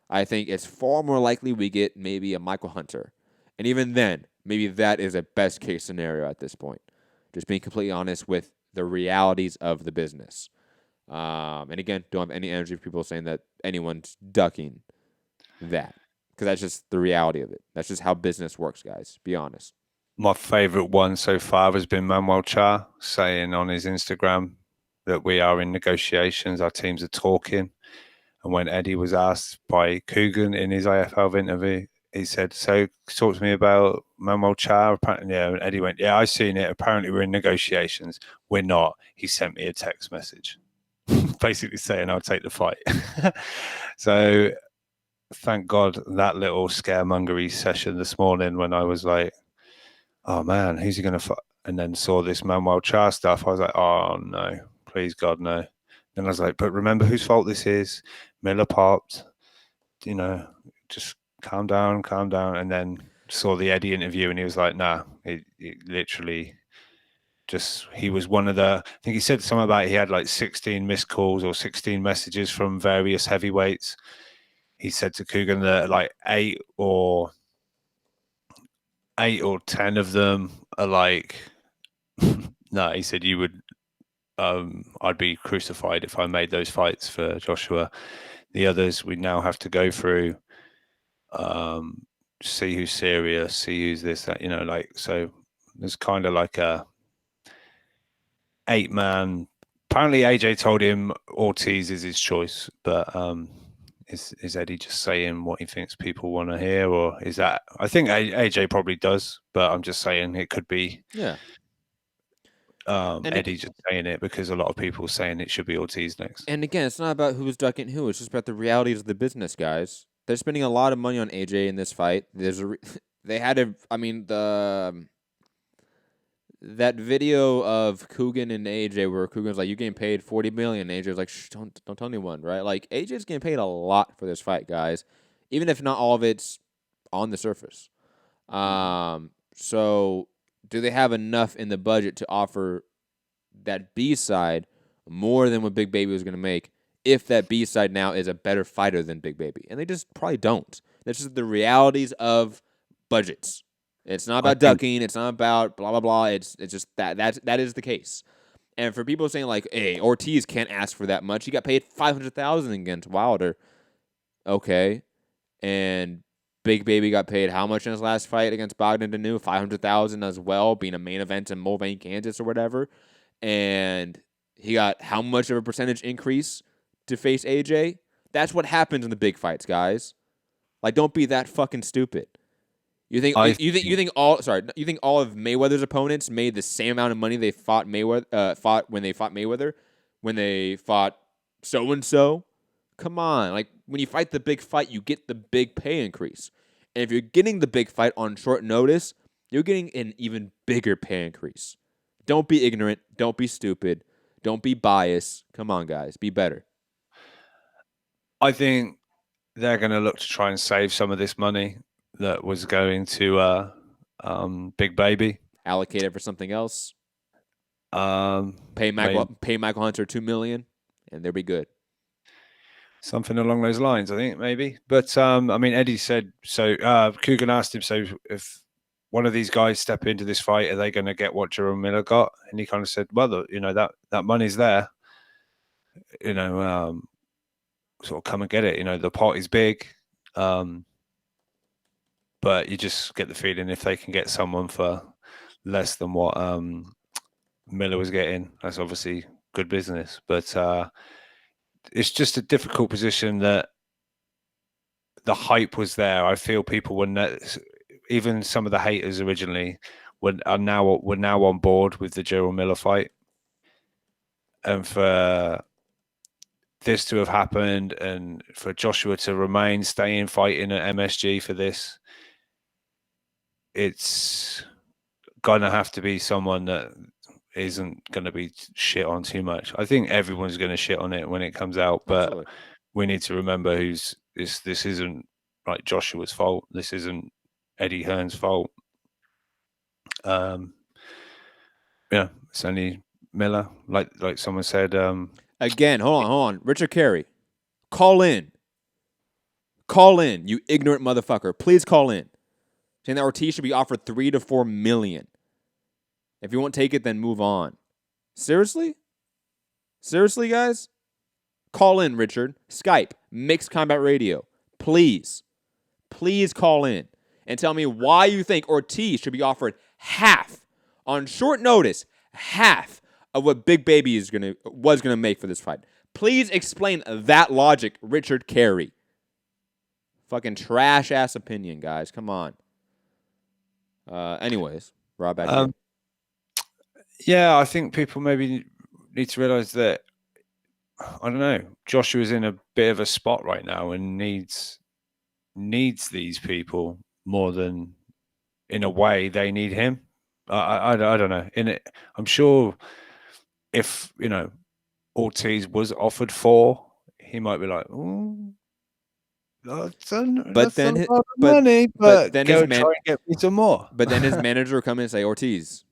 I think it's far more likely we get maybe a Michael Hunter. And even then, maybe that is a best case scenario at this point. Just being completely honest with the realities of the business. And again, don't have any energy for people saying that anyone's ducking that. Because that's just the reality of it. That's just how business works, guys. Be honest. My favorite one so far has been Manuel Cha saying on his Instagram that we are in negotiations, our teams are talking. And when Eddie was asked by Coogan in his IFL interview, he said, "So talk to me about Manuel Cha." Apparently, yeah. And Eddie went, "Yeah, I've seen it. Apparently we're in negotiations." We're not. He sent me a text message basically saying I'll take the fight. So thank God that little scaremongery session this morning when I was like, oh man, who's he going to fight? And then saw this Manuel Cha stuff. I was like, oh no, please God, no. Then I was like, but remember whose fault this is. Miller popped, just calm down. And then saw the Eddie interview and he was like, nah, he literally he was one of the, I think he said something about he had like 16 missed calls or 16 messages from various heavyweights. He said to Coogan that like 8 or 10 of them are like, no, he said you would, I'd be crucified if I made those fights for Joshua. The others we now have to go through, see who's serious, see who's this, that, so there's kind of like a 8-man. Apparently AJ told him Ortiz is his choice, but is Eddie just saying what he thinks people want to hear, or is that? I think AJ probably does, but I'm just saying it could be. Yeah. Eddie just saying it because a lot of people are saying it should be Ortiz next. And again, it's not about who's ducking who. It's just about the realities of the business, guys. They're spending a lot of money on AJ in this fight. That video of Coogan and AJ where Coogan's like, "You getting paid $40 million." And AJ was like, "Shh, don't tell anyone," right? Like AJ's getting paid a lot for this fight, guys. Even if not all of it's on the surface. So do they have enough in the budget to offer that B-side more than what Big Baby was going to make if that B-side now is a better fighter than Big Baby? And they just probably don't. That's just the realities of budgets. It's not about ducking. It's not about blah, blah, blah. It's just that is the case. And for people saying like, hey, Ortiz can't ask for that much. He got paid $500,000 against Wilder. Okay. And Big Baby got paid how much in his last fight against Bogdan Danu? $500,000 as well, being a main event in Mulvane, Kansas or whatever. And he got how much of a percentage increase to face AJ? That's what happens in the big fights, guys. Like, don't be that fucking stupid. You think all of Mayweather's opponents made the same amount of money they fought when they fought Mayweather, when they fought so and so? Come on, like when you fight the big fight, you get the big pay increase, and if you're getting the big fight on short notice, you're getting an even bigger pay increase. Don't be ignorant. Don't be stupid. Don't be biased. Come on, guys, be better. I think they're going to look to try and save some of this money that was going to Big Baby. Allocate it for something else. Pay Michael Hunter $2 million, and they'll be good. Something along those lines, I think, maybe. But Eddie said so. Coogan asked him, so if one of these guys step into this fight, are they going to get what Jarrell Miller got? And he kind of said, well, that money's there. Sort of come and get it. The pot is big. But you just get the feeling if they can get someone for less than what Miller was getting. That's obviously good business, but it's just a difficult position that the hype was there. I feel people were even some of the haters originally were now on board with the Jarrell Miller fight, and for this to have happened, and for Joshua to remain staying fighting at MSG for this, it's gonna have to be someone that isn't going to be shit on too much. I think everyone's going to shit on it when it comes out, but Absolutely. we need to remember this isn't like Joshua's fault. This isn't Eddie Hearn's fault. Yeah, it's only Miller. Like someone said. Again, hold on. Richard Carey, call in. Call in, you ignorant motherfucker. Please call in. Saying that Ortiz should be offered $3 to $4 million. If you won't take it, then move on. Seriously? Seriously, guys? Call in, Richard. Skype, Mixed Combat Radio. Please. Please call in and tell me why you think Ortiz should be offered half, on short notice, half of what Big Baby was gonna make for this fight. Please explain that logic, Richard Carey. Fucking trash ass opinion, guys. Come on. Anyways, Rob, back to you. Yeah, I think people maybe need to realize that, I don't know, Joshua's in a bit of a spot right now and needs these people more than, in a way, they need him. I don't know. I'm sure if, Ortiz was offered 4, he might be like, "Ooh, that's a lot of money, but then go try and get me some more." But then his manager will come in and say, Ortiz,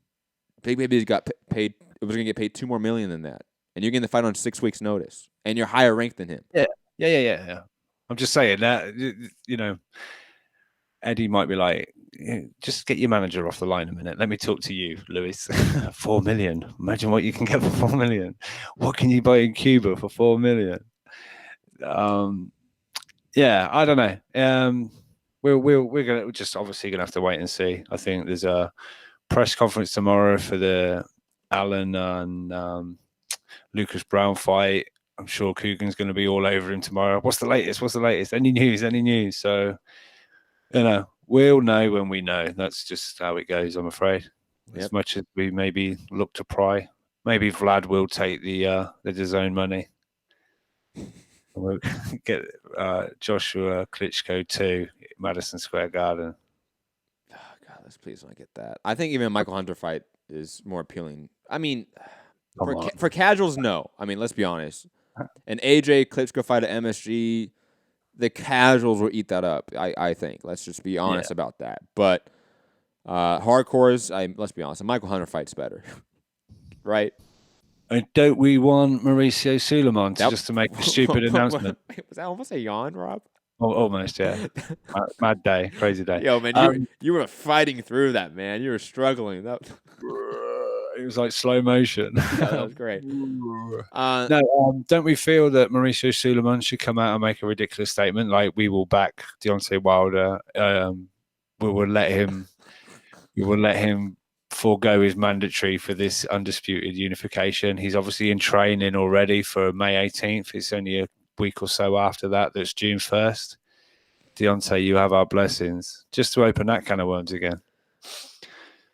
Big Baby's got paid. It was going to get paid $2 more million than that, and you're getting the fight on 6 weeks' notice, and you're higher ranked than him. Yeah. I'm just saying that, Eddie might be like, just get your manager off the line a minute. Let me talk to you, Luis. 4 million. Imagine what you can get for 4 million. What can you buy in Cuba for 4 million? Yeah, I don't know. We're just obviously gonna have to wait and see. I think there's a press conference tomorrow for the Allen and Lucas Brown fight. I'm sure Coogan's going to be all over him tomorrow. What's the latest? Any news? So, we'll know when we know. That's just how it goes, I'm afraid. Yep. As much as we maybe look to pry, maybe Vlad will take the DAZN money. We'll get Joshua Klitschko 2 at Madison Square Garden. Oh, God, let's please don't get that. I think even a Michael Hunter fight is more appealing. I mean, for casuals, no. I mean, let's be honest. An AJ Klitschko fight at MSG, the casuals will eat that up, I think. Let's just be honest about that. But hardcores, let's be honest, a Michael Hunter fight's better. Right? And don't we want Mauricio Suleiman just to make a stupid announcement? Was that almost a yawn, Rob? Oh, almost, yeah. Mad day, crazy day. Yo, man, you were fighting through that, man. You were struggling. It was like slow motion. Yeah, that was great. Don't we feel that Mauricio Suleiman should come out and make a ridiculous statement like, we will back Deontay Wilder. We will let him forego his mandatory for this undisputed unification. He's obviously in training already for May 18th. It's only a week or so after that. That's June 1st. Deontay, you have our blessings. Just to open that can of worms again.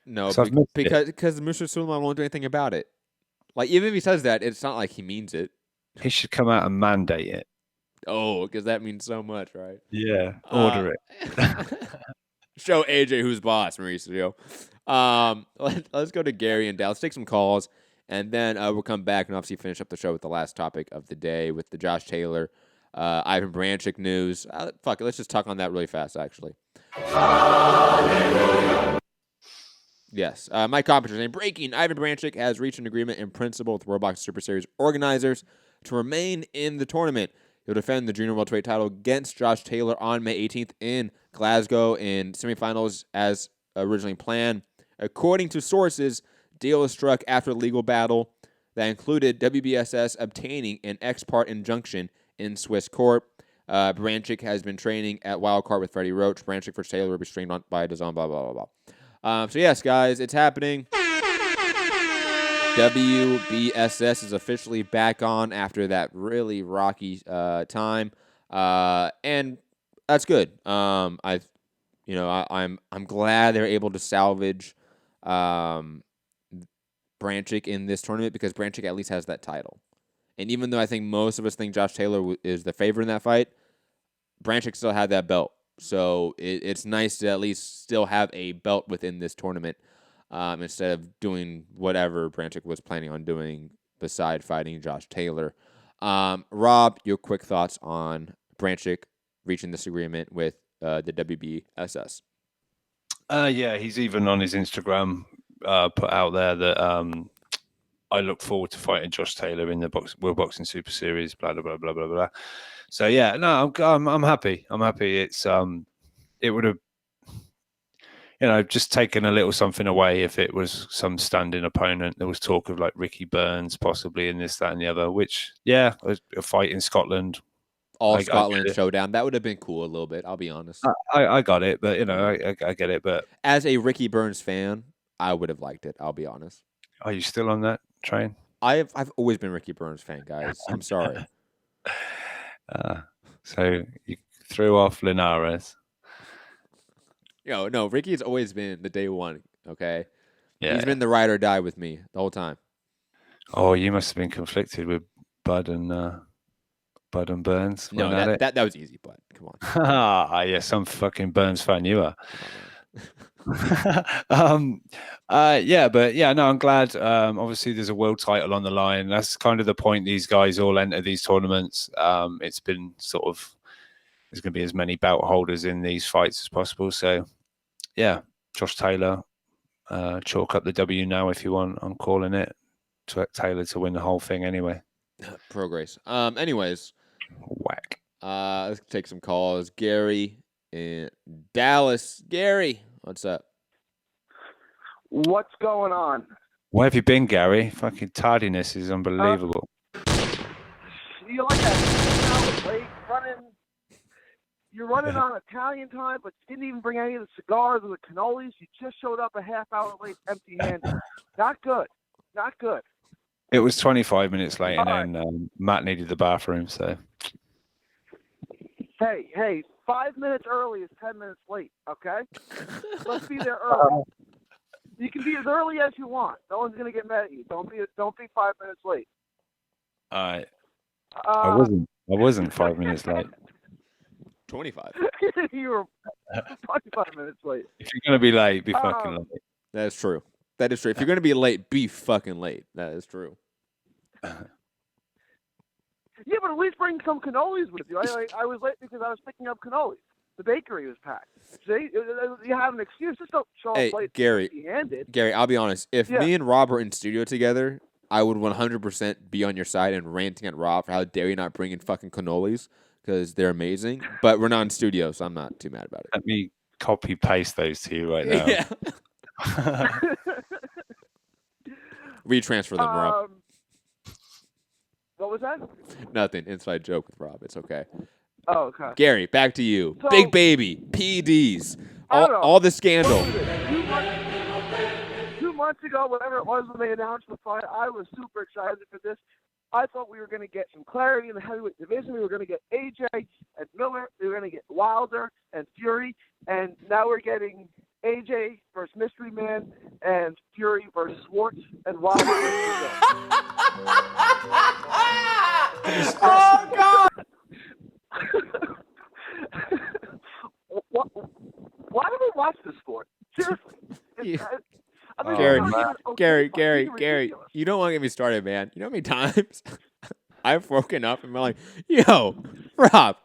No, because Mr. Suleiman won't do anything about it. Like, even if he says that, it's not like he means it. He should come out and mandate it. Oh, because that means so much, right? Yeah, order it. Show AJ who's boss, Mauricio. Let's go to Gary and Dallas. Take some calls, and then we'll come back and obviously finish up the show with the last topic of the day with the Josh Taylor, Ivan Branchik news. Fuck it, let's just talk on that really fast, actually. Yes. Mike Carpenter saying, breaking, Ivan Branchik has reached an agreement in principle with World Boxing Super Series organizers to remain in the tournament. He'll defend the junior welterweight title against Josh Taylor on May 18th in Glasgow in semifinals as originally planned. According to sources, deal was struck after a legal battle that included WBSS obtaining an ex parte injunction in Swiss court. Branchik has been training at Wildcard with Freddie Roach. Branchik for Taylor will be streamed by DAZN, blah, blah, blah, blah. So, yes, guys, it's happening. WBSS is officially back on after that really rocky time, and that's good. I'm glad they're able to salvage Branchick in this tournament because Branchick at least has that title. And even though I think most of us think Josh Taylor is the favorite in that fight, Branchick still had that belt. So it's nice to at least still have a belt within this tournament instead of doing whatever Branchick was planning on doing beside fighting Josh Taylor. Rob, your quick thoughts on Branchick reaching this agreement with the WBSS? Yeah, he's even on his Instagram put out there that I look forward to fighting Josh Taylor in the World Boxing Super Series. Blah blah blah blah blah blah. So yeah, no, I'm happy. I'm happy. It's it would have, just taken a little something away if it was some standing opponent. There was talk of like Ricky Burns possibly in this, that, and the other. Which a fight in Scotland. Scotland showdown. That would have been cool a little bit. I'll be honest. I got it, but I get it. But as a Ricky Burns fan, I would have liked it. I'll be honest. Are you still on that train? I've always been a Ricky Burns fan, guys. I'm sorry. So you threw off Linares. No, Ricky's always been the day one. Okay, yeah, he's been the ride or die with me the whole time. Oh, you must have been conflicted with Bud and Burns. No, that was easy, Bud. Come on. Yeah, some fucking Burns fan you are. I'm glad. Obviously, there's a world title on the line. That's kind of the point. These guys all enter these tournaments. It's been sort of, there's going to be as many belt holders in these fights as possible. So, yeah, Josh Taylor, chalk up the W now if you want. I'm calling it Taylor to win the whole thing anyway. Pro Grace. Anyways, whack. Let's take some calls. Gary in Dallas. Gary, what's up? What's going on? Where have you been, Gary? Fucking tardiness is unbelievable. You like that late running? You're running on Italian time, but you didn't even bring any of the cigars or the cannolis. You just showed up a half hour late, empty-handed. Not good. Not good. It was 25 minutes late, and then Matt needed the bathroom, so. Hey, 5 minutes early is 10 minutes late, okay? Let's be there early. You can be as early as you want. No one's going to get mad at you. Don't be 5 minutes late. All right. I wasn't 5 minutes late. 25. You were 25 minutes late. If you're going to be late, be fucking late. That is true. That is true. If you're going to be late, be fucking late. That is true. Yeah, but at least bring some cannolis with you. I was late because I was picking up cannolis. The bakery was packed. See, you have an excuse. Just don't show up late. Gary, I'll be honest. If me and Rob were in studio together, I would 100% be on your side and ranting at Rob for how dare you not bring in fucking cannolis because they're amazing. But we're not in studio, so I'm not too mad about it. Let me copy paste those to you right now. Yeah. Retransfer them, Rob. What was that? Nothing. Inside joke with Rob. It's okay. Oh, okay. Gary, back to you. So, Big Baby, PEDs, all the scandal. 2 months ago, whatever it was when they announced the fight, I was super excited for this. I thought we were going to get some clarity in the heavyweight division. We were going to get AJ and Miller. We were going to get Wilder and Fury. And now we're getting AJ versus Mystery Man and Fury versus Schwartz and Wilder versus Oh, God! Why do we watch this sport? Seriously. Gary, you don't want to get me started, man. You know how many times I've woken up and been like, yo, Rob,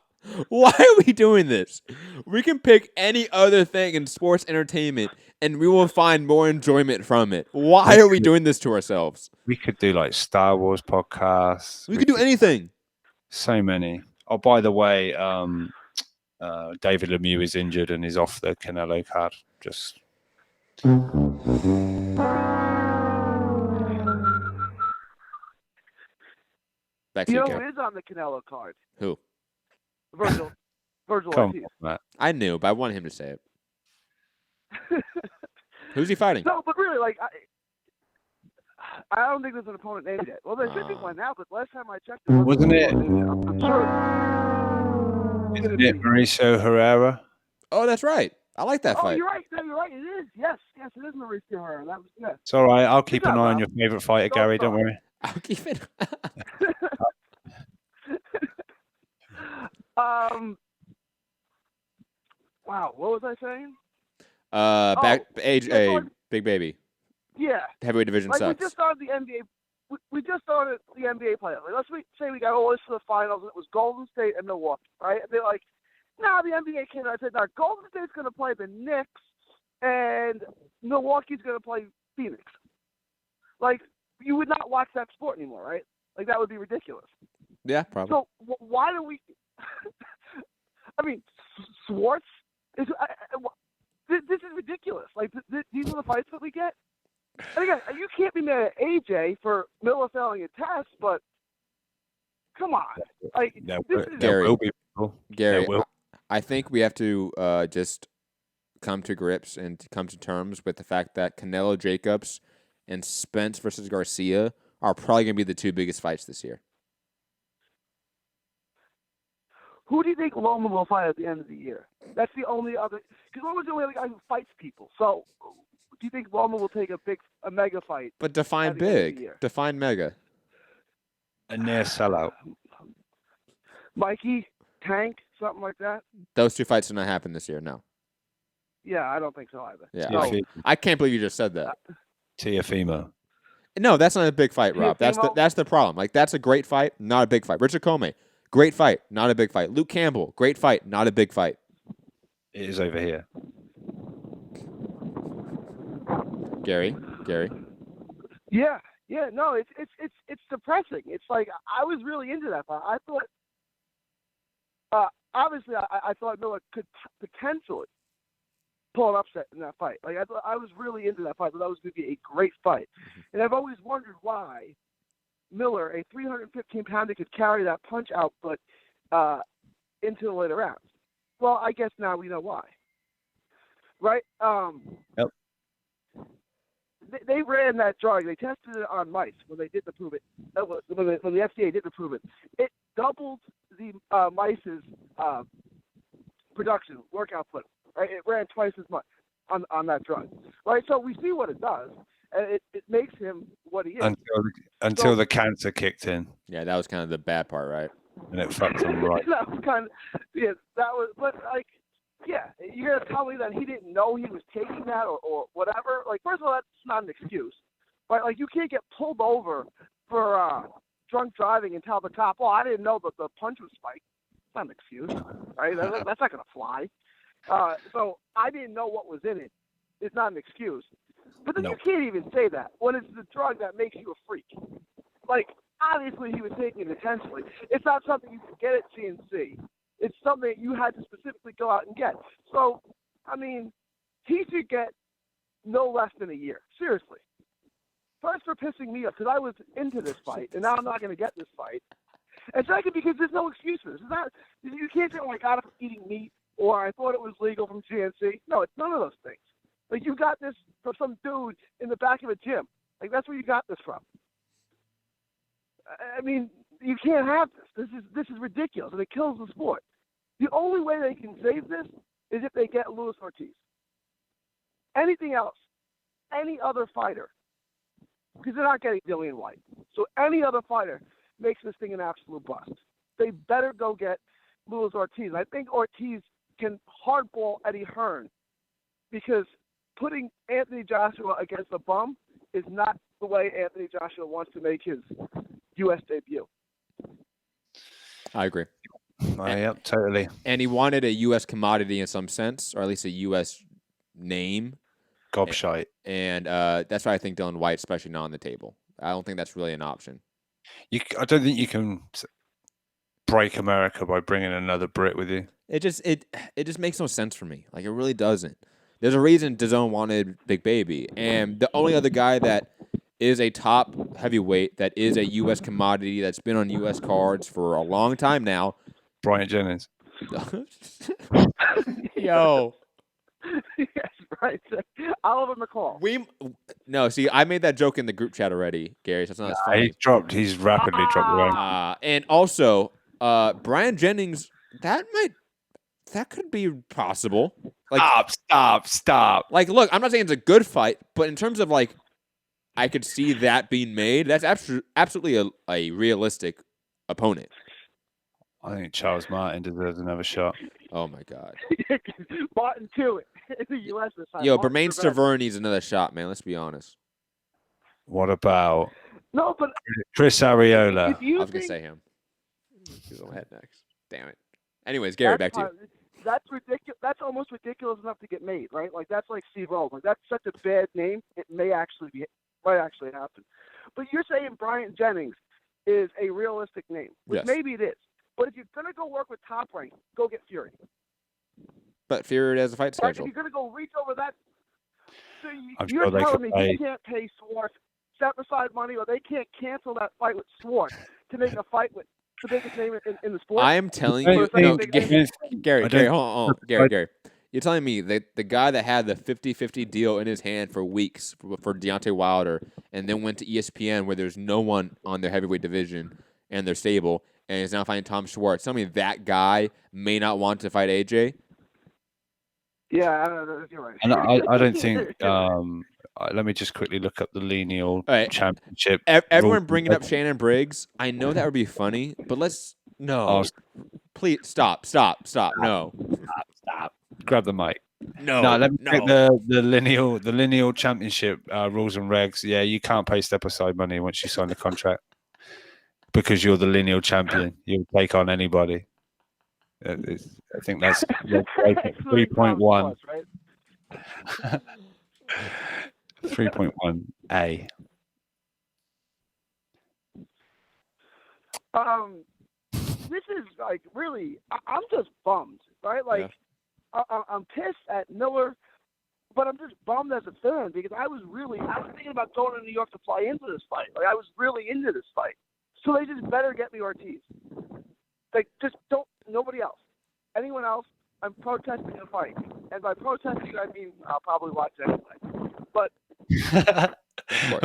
why are we doing this? We can pick any other thing in sports entertainment and we will find more enjoyment from it. Why are we doing this to ourselves? We could do like Star Wars podcasts. We could do anything. So many. Oh, by the way, David Lemieux is injured and is off the Canelo card. Just. Back to you know Gary. who is on the Canelo card? Who? Virgil Come Ortiz. on, Matt. I knew, but I wanted him to say it. Who's he fighting? No, but really, like, I don't think there's an opponent named yet. Well, there should be one now, but last time I checked, there Wasn't it? I'm sure it's Isn't going to it be. Mauricio Herrera? Oh, that's right. I like that Oh, fight. you're right. No, you're right. It is. Yes, it is Mauricio Herrera. That was good. It's all right. I'll keep Good an job, eye on Rob. your favorite fighter, Don't Gary. Don't start. worry. I'll keep it. Wow. What was I saying? Big baby. Yeah. Heavyweight division Like sucks. we just started the NBA. We just started the NBA playoffs. Like, say we got all this to the finals, and it was Golden State and Milwaukee, right? And they're like, "Nah, the NBA came out." I said, "Nah, Golden State's going to play the Knicks, and Milwaukee's going to play Phoenix." Like, you would not watch that sport anymore, right? Like, that would be ridiculous. Yeah, probably. So why do we? I mean, Swartz is. This is ridiculous. Like, these are the fights that we get. And again, you can't be mad at AJ for Miller failing a test, but come on, like this is Gary. Will be people. Gary, There will. I think we have to just come to grips and come to terms with the fact that Canelo Jacobs and Spence versus Garcia are probably going to be the two biggest fights this year. Who do you think Loma will fight at the end of the year? That's the only other. Because Loma's the only other guy who fights people. So, do you think Loma will take a mega fight? But define at the end of the big, year? define mega. A near sellout. Mikey, Tank, something like that. Those two fights did not happen this year. No. Yeah, I don't think so either. Yeah, No. I can't believe you just said that. Tiafimo. No, that's not a big fight, Rob. Teofimo? That's the problem. Like, that's a great fight, not a big fight. Richard Comey, great fight, not a big fight. Luke Campbell, great fight, not a big fight. It is over here. Gary. Yeah, no, it's depressing. It's like I was really into that fight. I thought, obviously, I thought Miller could potentially pull an upset in that fight. Like I was really into that fight. But that was going to be a great fight, and I've always wondered why Miller, a 315-pounder, could carry that punch output into the later rounds. Well, I guess now we know why, right? Yep. They ran that drug. They tested it on mice when they didn't approve it. When the FDA didn't approve it, it doubled the mice's production, work output. Right? It ran twice as much on that drug. Right? So we see what it does, and it makes him what he is. Until the cancer kicked in. Yeah, that was kind of the bad part, right? And it fucked him right. That was kind of, yeah, that was, but like, yeah, you're going to tell me that he didn't know he was taking that or whatever? Like, first of all, that's not an excuse. Right? Like, you can't get pulled over for drunk driving and tell the cop, "Oh, I didn't know that the punch was spiked." It's not an excuse, right? That's not going to fly. So I didn't know what was in it. It's not an excuse. But then you can't even say that when it's the drug that makes you a freak. Like, obviously he was taking it intentionally. It's not something you can get at CNC. It's something that you had to specifically go out and get. So, I mean, he should get no less than a year. Seriously. First for pissing me off because I was into this fight, and now I'm not going to get this fight. And second, because there's no excuses. It's not, you can't say, "Oh, I got it from eating meat," or "I thought it was legal from GNC." No, it's none of those things. Like, you got this from some dude in the back of a gym. Like, that's where you got this from. I mean, you can't have this. This is ridiculous, and it kills the sport. The only way they can save this is if they get Luis Ortiz. Anything else, any other fighter, because they're not getting Dillian White. So any other fighter makes this thing an absolute bust. They better go get Luis Ortiz. I think Ortiz can hardball Eddie Hearn because putting Anthony Joshua against a bum is not the way Anthony Joshua wants to make his U.S. debut. I agree. Yep, totally. And he wanted a U.S. commodity in some sense, or at least a U.S. name. Gobshite. And that's why I think Dylan White, especially not on the table. I don't think that's really an option. I don't think you can break America by bringing another Brit with you. It just makes no sense for me. Like, it really doesn't. There's a reason DAZN wanted Big Baby, and the only other guy that is a top heavyweight that is a U.S. commodity that's been on U.S. cards for a long time now. Bryant Jennings. Yo. Yes, right? I'll have him a call. No, see, I made that joke in the group chat already, Gary. So it's not as funny. He's rapidly dropped the rank. And also, Brian Jennings, that could be possible. Like, Stop. Like, look, I'm not saying it's a good fight, but in terms of like, I could see that being made. That's absolutely a realistic opponent. I think Charles Martin deserves another shot. Oh my God. Martin to it in the U.S. this time. Yo, Bermain Stavern needs another shot, man. Let's be honest. What about No, but Chris Arreola? I was gonna say him. He's on head next. Damn it. Anyways, Gary, back to you. That's ridiculous. That's almost ridiculous enough to get made, right? Like that's like Steve Rose. Like that's such a bad name. It might actually happen. But you're saying Brian Jennings is a realistic name, which Yes. maybe it is. But if you're gonna go work with Top Rank, go get Fury. But Fury has a fight Right? If schedule. you're gonna go reach over that, so I'm you're sure they telling could me pay. you can't pay Swartz set aside money, or they can't cancel that fight with Swartz to make a fight with the biggest name in the sport. I am telling I you, think- no, I Gary, don't- hold on. Gary. You're telling me that the guy that had the 50-50 deal in his hand for weeks for Deontay Wilder and then went to ESPN where there's no one on their heavyweight division and they're stable and is now fighting Tom Schwartz. Tell me that guy may not want to fight AJ? Yeah, I don't know, you're right. And I don't think. Let me just quickly look up the lineal right. championship. Everyone rules. bringing up Shannon Briggs. I know that would be funny, but no. Please stop. No. Stop. Grab the mic. No. Let me take the lineal championship rules and regs. Yeah, you can't pay step aside money once you sign the contract because you're the lineal champion. You'll take on anybody. I think that's 3.1. 3.1A. This is like really. I'm just bummed, right? Like, I'm pissed at Miller, but I'm just bummed as a fan because I was thinking about going to New York to fly into this fight. Like, I was really into this fight, so they just better get me Ortiz. Like, just don't. Nobody else. Anyone else? I'm protesting the fight, and by protesting I mean I'll probably watch it anyway. But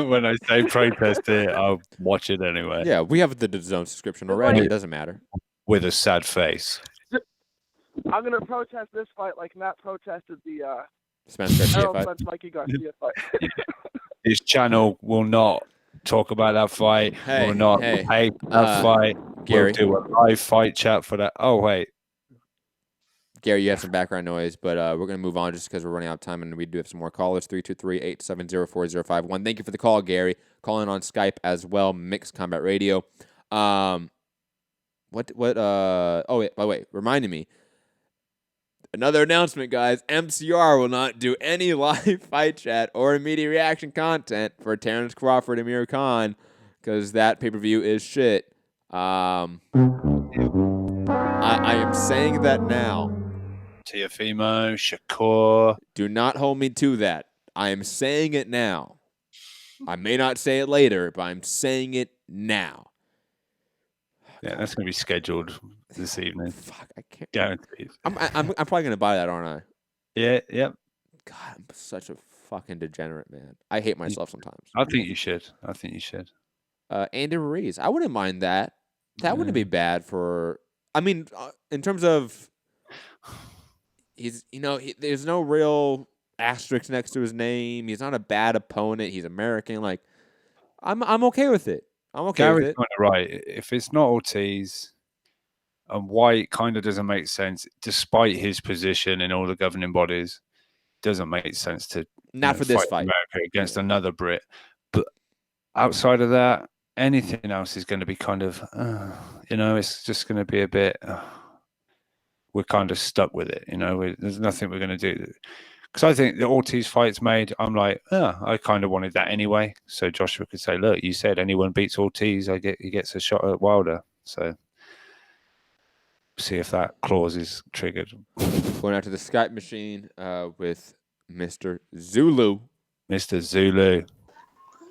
when I say protest it, I'll watch it anyway. Yeah, we have the DAZN subscription already. It doesn't matter. With a sad face. I'm gonna protest this fight like Matt protested the Spence Garcia Errol fight. Spence Mikey Garcia fight. His channel will not talk about that fight. Will not hype that fight. Gary. We'll do a live fight chat for that. Oh wait. Gary, you have some background noise, but we're going to move on just because we're running out of time, and we do have some more callers, 323-870-4051. Thank you for the call, Gary. Calling on Skype as well, Mixed Combat Radio. Oh, wait, by the way, reminding me, another announcement, guys. MCR will not do any live fight chat or immediate reaction content for Terrence Crawford and Amir Khan because that pay-per-view is shit. I am saying that now. Teofimo, Shakur. Do not hold me to that. I am saying it now. I may not say it later, but I'm saying it now. Yeah, that's going to be scheduled this evening. Fuck, I can't. Guaranteed. I'm probably going to buy that, aren't I? Yeah, yep. God, I'm such a fucking degenerate, man. I hate myself sometimes. I think you should. Andy Ruiz. I wouldn't mind that. That wouldn't be bad for... I mean, in terms of... there's no real asterisk next to his name. He's not a bad opponent. He's American. Like, I'm okay with it. I'm okay Gary's with it. kind of right. If it's not Ortiz and White, kind of doesn't make sense, despite his position in all the governing bodies. Doesn't make sense to not for this fight America against another Brit. But outside of that, anything else is going to be kind of, it's just going to be a bit. We're kind of stuck with it, there's nothing we're going to do. Because I think the Ortiz fight's made, I'm like, I kind of wanted that anyway. So Joshua could say, look, you said anyone beats Ortiz, he gets a shot at Wilder. So see if that clause is triggered. Going out to the Skype machine with Mr. Zulu. Mr. Zulu.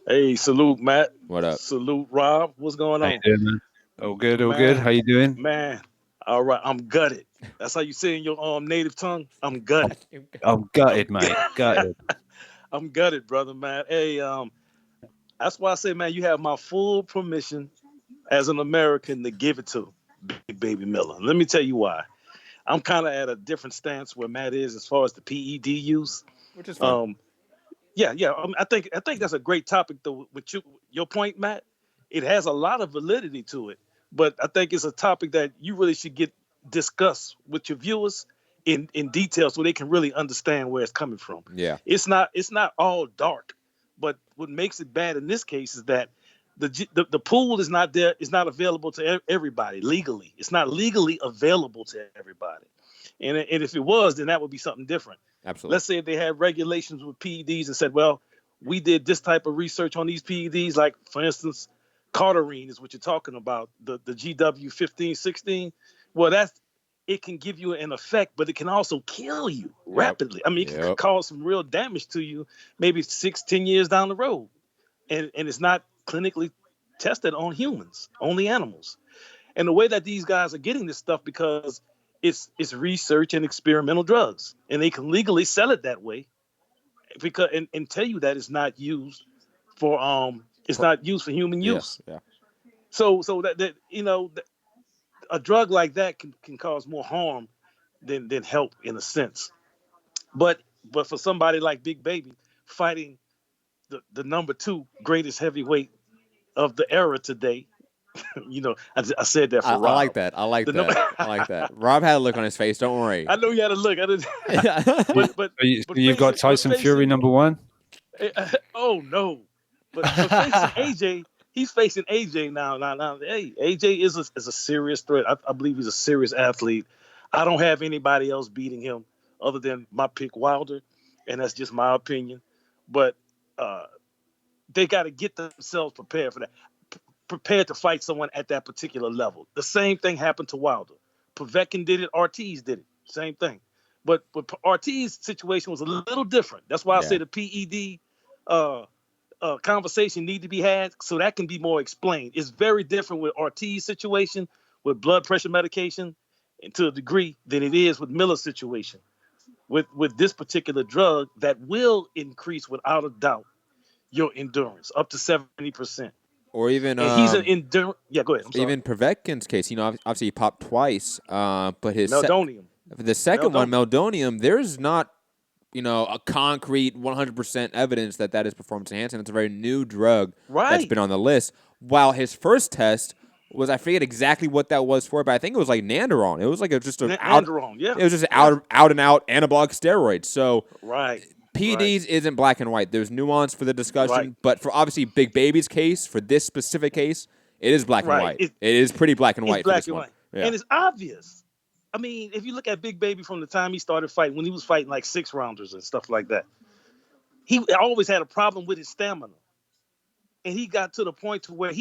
Hey, salute, Matt. What up? Salute, Rob. What's going on? How you doing, man? All good, all good. How you doing? Man, All right, I'm gutted. That's how you say in your native tongue. I'm gutted. I'm gutted, mate. Gutted. I'm gutted, brother, man. Hey, that's why I say, man, you have my full permission as an American to give it to Big Baby Miller. Let me tell you why. I'm kind of at a different stance where Matt is as far as the PED use. Which is fine. Yeah. I think that's a great topic though. With your point, Matt, it has a lot of validity to it. But I think it's a topic that you really should get discussed with your viewers in detail so they can really understand where it's coming from. Yeah. It's not all dark, but what makes it bad in this case is that the pool is not there. It's not available to everybody legally. It's not legally available to everybody. And if it was, then that would be something different. Absolutely. Let's say if they had regulations with PEDs and said, well, we did this type of research on these PEDs, like, for instance, Carterine is what you're talking about, the GW 1516. Well, it can give you an effect, but it can also kill you rapidly. I mean, it can cause some real damage to you maybe 6-10 years down the road. And it's not clinically tested on humans, only animals. And the way that these guys are getting this stuff, because it's research and experimental drugs, and they can legally sell it that way, because and tell you that it's not used for human use. Yeah. So that a drug like that can cause more harm than help in a sense. But for somebody like Big Baby fighting the number 2 greatest heavyweight of the era today, I said that for Rob. I like that. I like that. Rob had a look on his face. Don't worry. I know you had a look. I didn't. but You've got Tyson Fury number 1. Oh no! But facing AJ, he's facing AJ now. Hey, AJ is a serious threat. I believe he's a serious athlete. I don't have anybody else beating him other than my pick, Wilder, and that's just my opinion. But they got to get themselves prepared for that. Prepared to fight someone at that particular level. The same thing happened to Wilder. Povetkin did it. Ortiz did it. Same thing. But Ortiz's situation was a little different. That's why I say the PED conversation need to be had so that can be more explained. It's very different with Ortiz's situation with blood pressure medication, and to a degree, than it is with Miller's situation. With this particular drug that will increase without a doubt your endurance up to 70%. Or even he's an endurance. Yeah, go ahead. I'm sorry. Even Povetkin's case, obviously he popped twice, but his Meldonium. The second one, Meldonium, there's not, a concrete 100% evidence that is performance enhancing. It's a very new drug that's been on the list. While his first test was, I forget exactly what that was for, but I think it was like Nanderon. It was like just an Nanderon, yeah. It was just out and out anabolic steroids. So PEDs right. isn't black and white. There's nuance for the discussion, but for obviously Big Baby's case, for this specific case, it is black and white. It is pretty black and white. Black and white. Yeah. And it's obvious. I mean, if you look at Big Baby from the time he started fighting, when he was fighting like 6-rounders and stuff like that, he always had a problem with his stamina. And he got to the point to where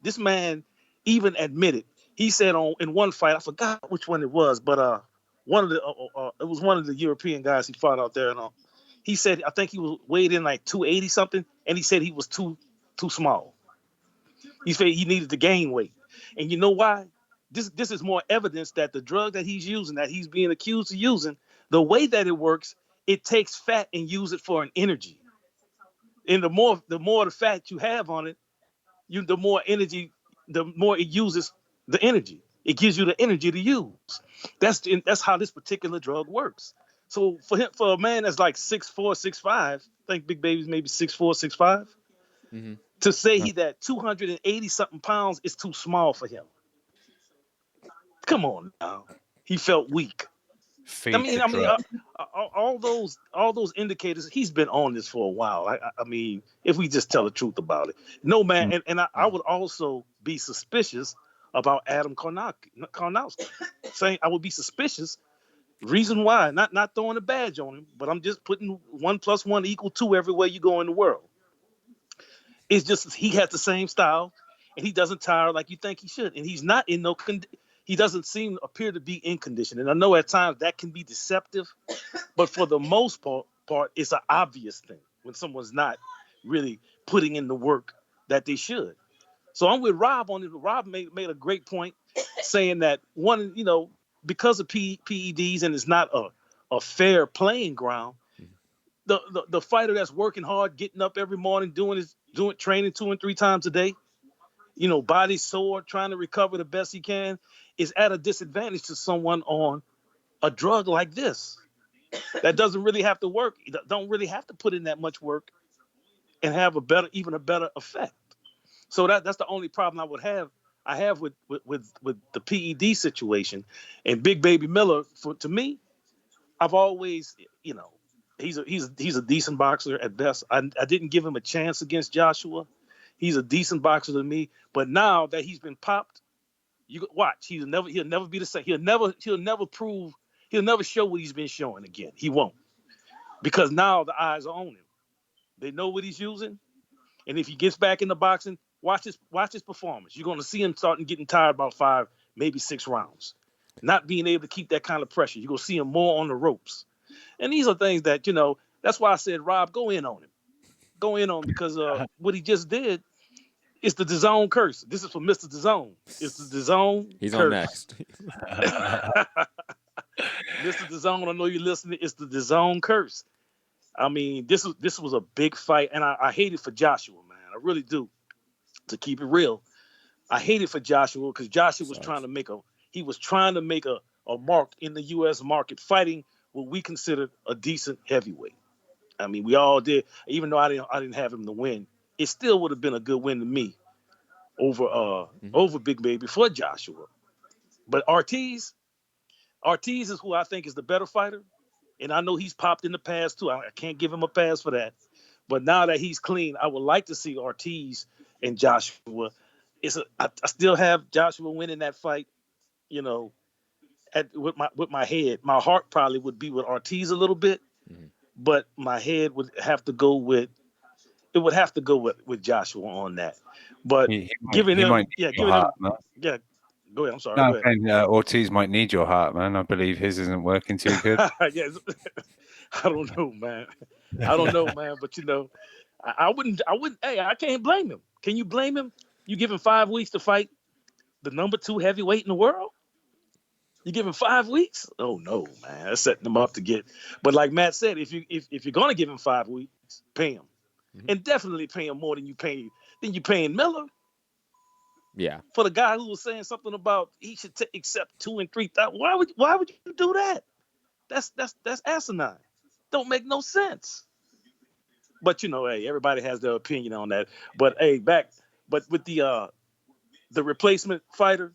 this man even admitted, he said in one fight, I forgot which one it was, but it was one of the European guys he fought out there, and he said, I think he was weighed in like 280 something, and he said he was too small. He said he needed to gain weight. And you know why? This is more evidence that the drug that he's using, that he's being accused of using, the way that it works, it takes fat and use it for an energy. And the more the fat you have on it, the more energy, the more it uses the energy. It gives you the energy to use. That's how this particular drug works. So for a man that's like 6'4", 6'5", I think Big Baby's maybe 6'4", 6'5", to say that 280 something pounds is too small for him. Come on now, he felt weak. All those indicators. He's been on this for a while. I mean, if we just tell the truth about it, no man. And I would also be suspicious about Adam Karnowski. Saying I would be suspicious. Reason why? Not throwing a badge on him, but I'm just putting 1 + 1 = 2 everywhere you go in the world. It's just he has the same style, and he doesn't tire like you think he should, and he's not in no. He doesn't appear to be in condition, and I know at times that can be deceptive, but for the most part, it's an obvious thing when someone's not really putting in the work that they should. So I'm with Rob on it. Rob made a great point. saying that one, because of PEDs and it's not a fair playing ground, the fighter that's working hard, getting up every morning, doing training 2 and 3 times a day, body sore, trying to recover the best he can, is at a disadvantage to someone on a drug like this that doesn't really have to work, don't really have to put in that much work and have even a better effect. So that's the only problem I have with the PED situation. And Big Baby Miller, to me, I've always, he's a decent boxer at best. I didn't give him a chance against Joshua. He's a decent boxer to me. But now that he's been popped, you watch. He'll never be the same. He'll never show what he's been showing again. He won't, because now the eyes are on him. They know what he's using, and if he gets back into boxing, watch his performance. You're going to see him starting getting tired about 5, maybe 6 rounds, not being able to keep that kind of pressure. You're going to see him more on the ropes, and these are things that That's why I said, Rob, go in on him, because what he just did. It's the DAZN curse. This is for Mr. DAZN. It's the DAZN He's curse. on next. Mr. DAZN, I know you're listening. It's the DAZN curse. I mean, this was a big fight, and I hate it for Joshua, man. I really do. To keep it real, I hate it for Joshua, because Joshua was trying to make a mark in the U.S. market, fighting what we considered a decent heavyweight. I mean, we all did. Even though I didn't have him to win, it still would have been a good win to me over Big Baby for Joshua. But Ortiz is who I think is the better fighter. And I know he's popped in the past too. I can't give him a pass for that. But now that he's clean, I would like to see Ortiz and Joshua. I still have Joshua winning that fight, with my head. My heart probably would be with Ortiz a little bit, but my head would have to go with Joshua on that. But giving him, yeah. Go ahead. I'm sorry. No, Go ahead. Ortiz might need your heart, man. I believe his isn't working too good. Yes. I don't know, man. But I wouldn't. Hey, I can't blame him. Can you blame him? You give him 5 weeks to fight the number 2 heavyweight in the world? You give him 5 weeks? Oh no, man. That's setting him up to get. But like Matt said, if you're gonna give him 5 weeks, pay him, and definitely pay him more than you paying Miller. Yeah. For the guy who was saying something about he should accept 2 and 3 thousand, why would you do that? That's asinine. Don't make no sense. But hey, everybody has their opinion on that. But hey, but with the replacement fighter,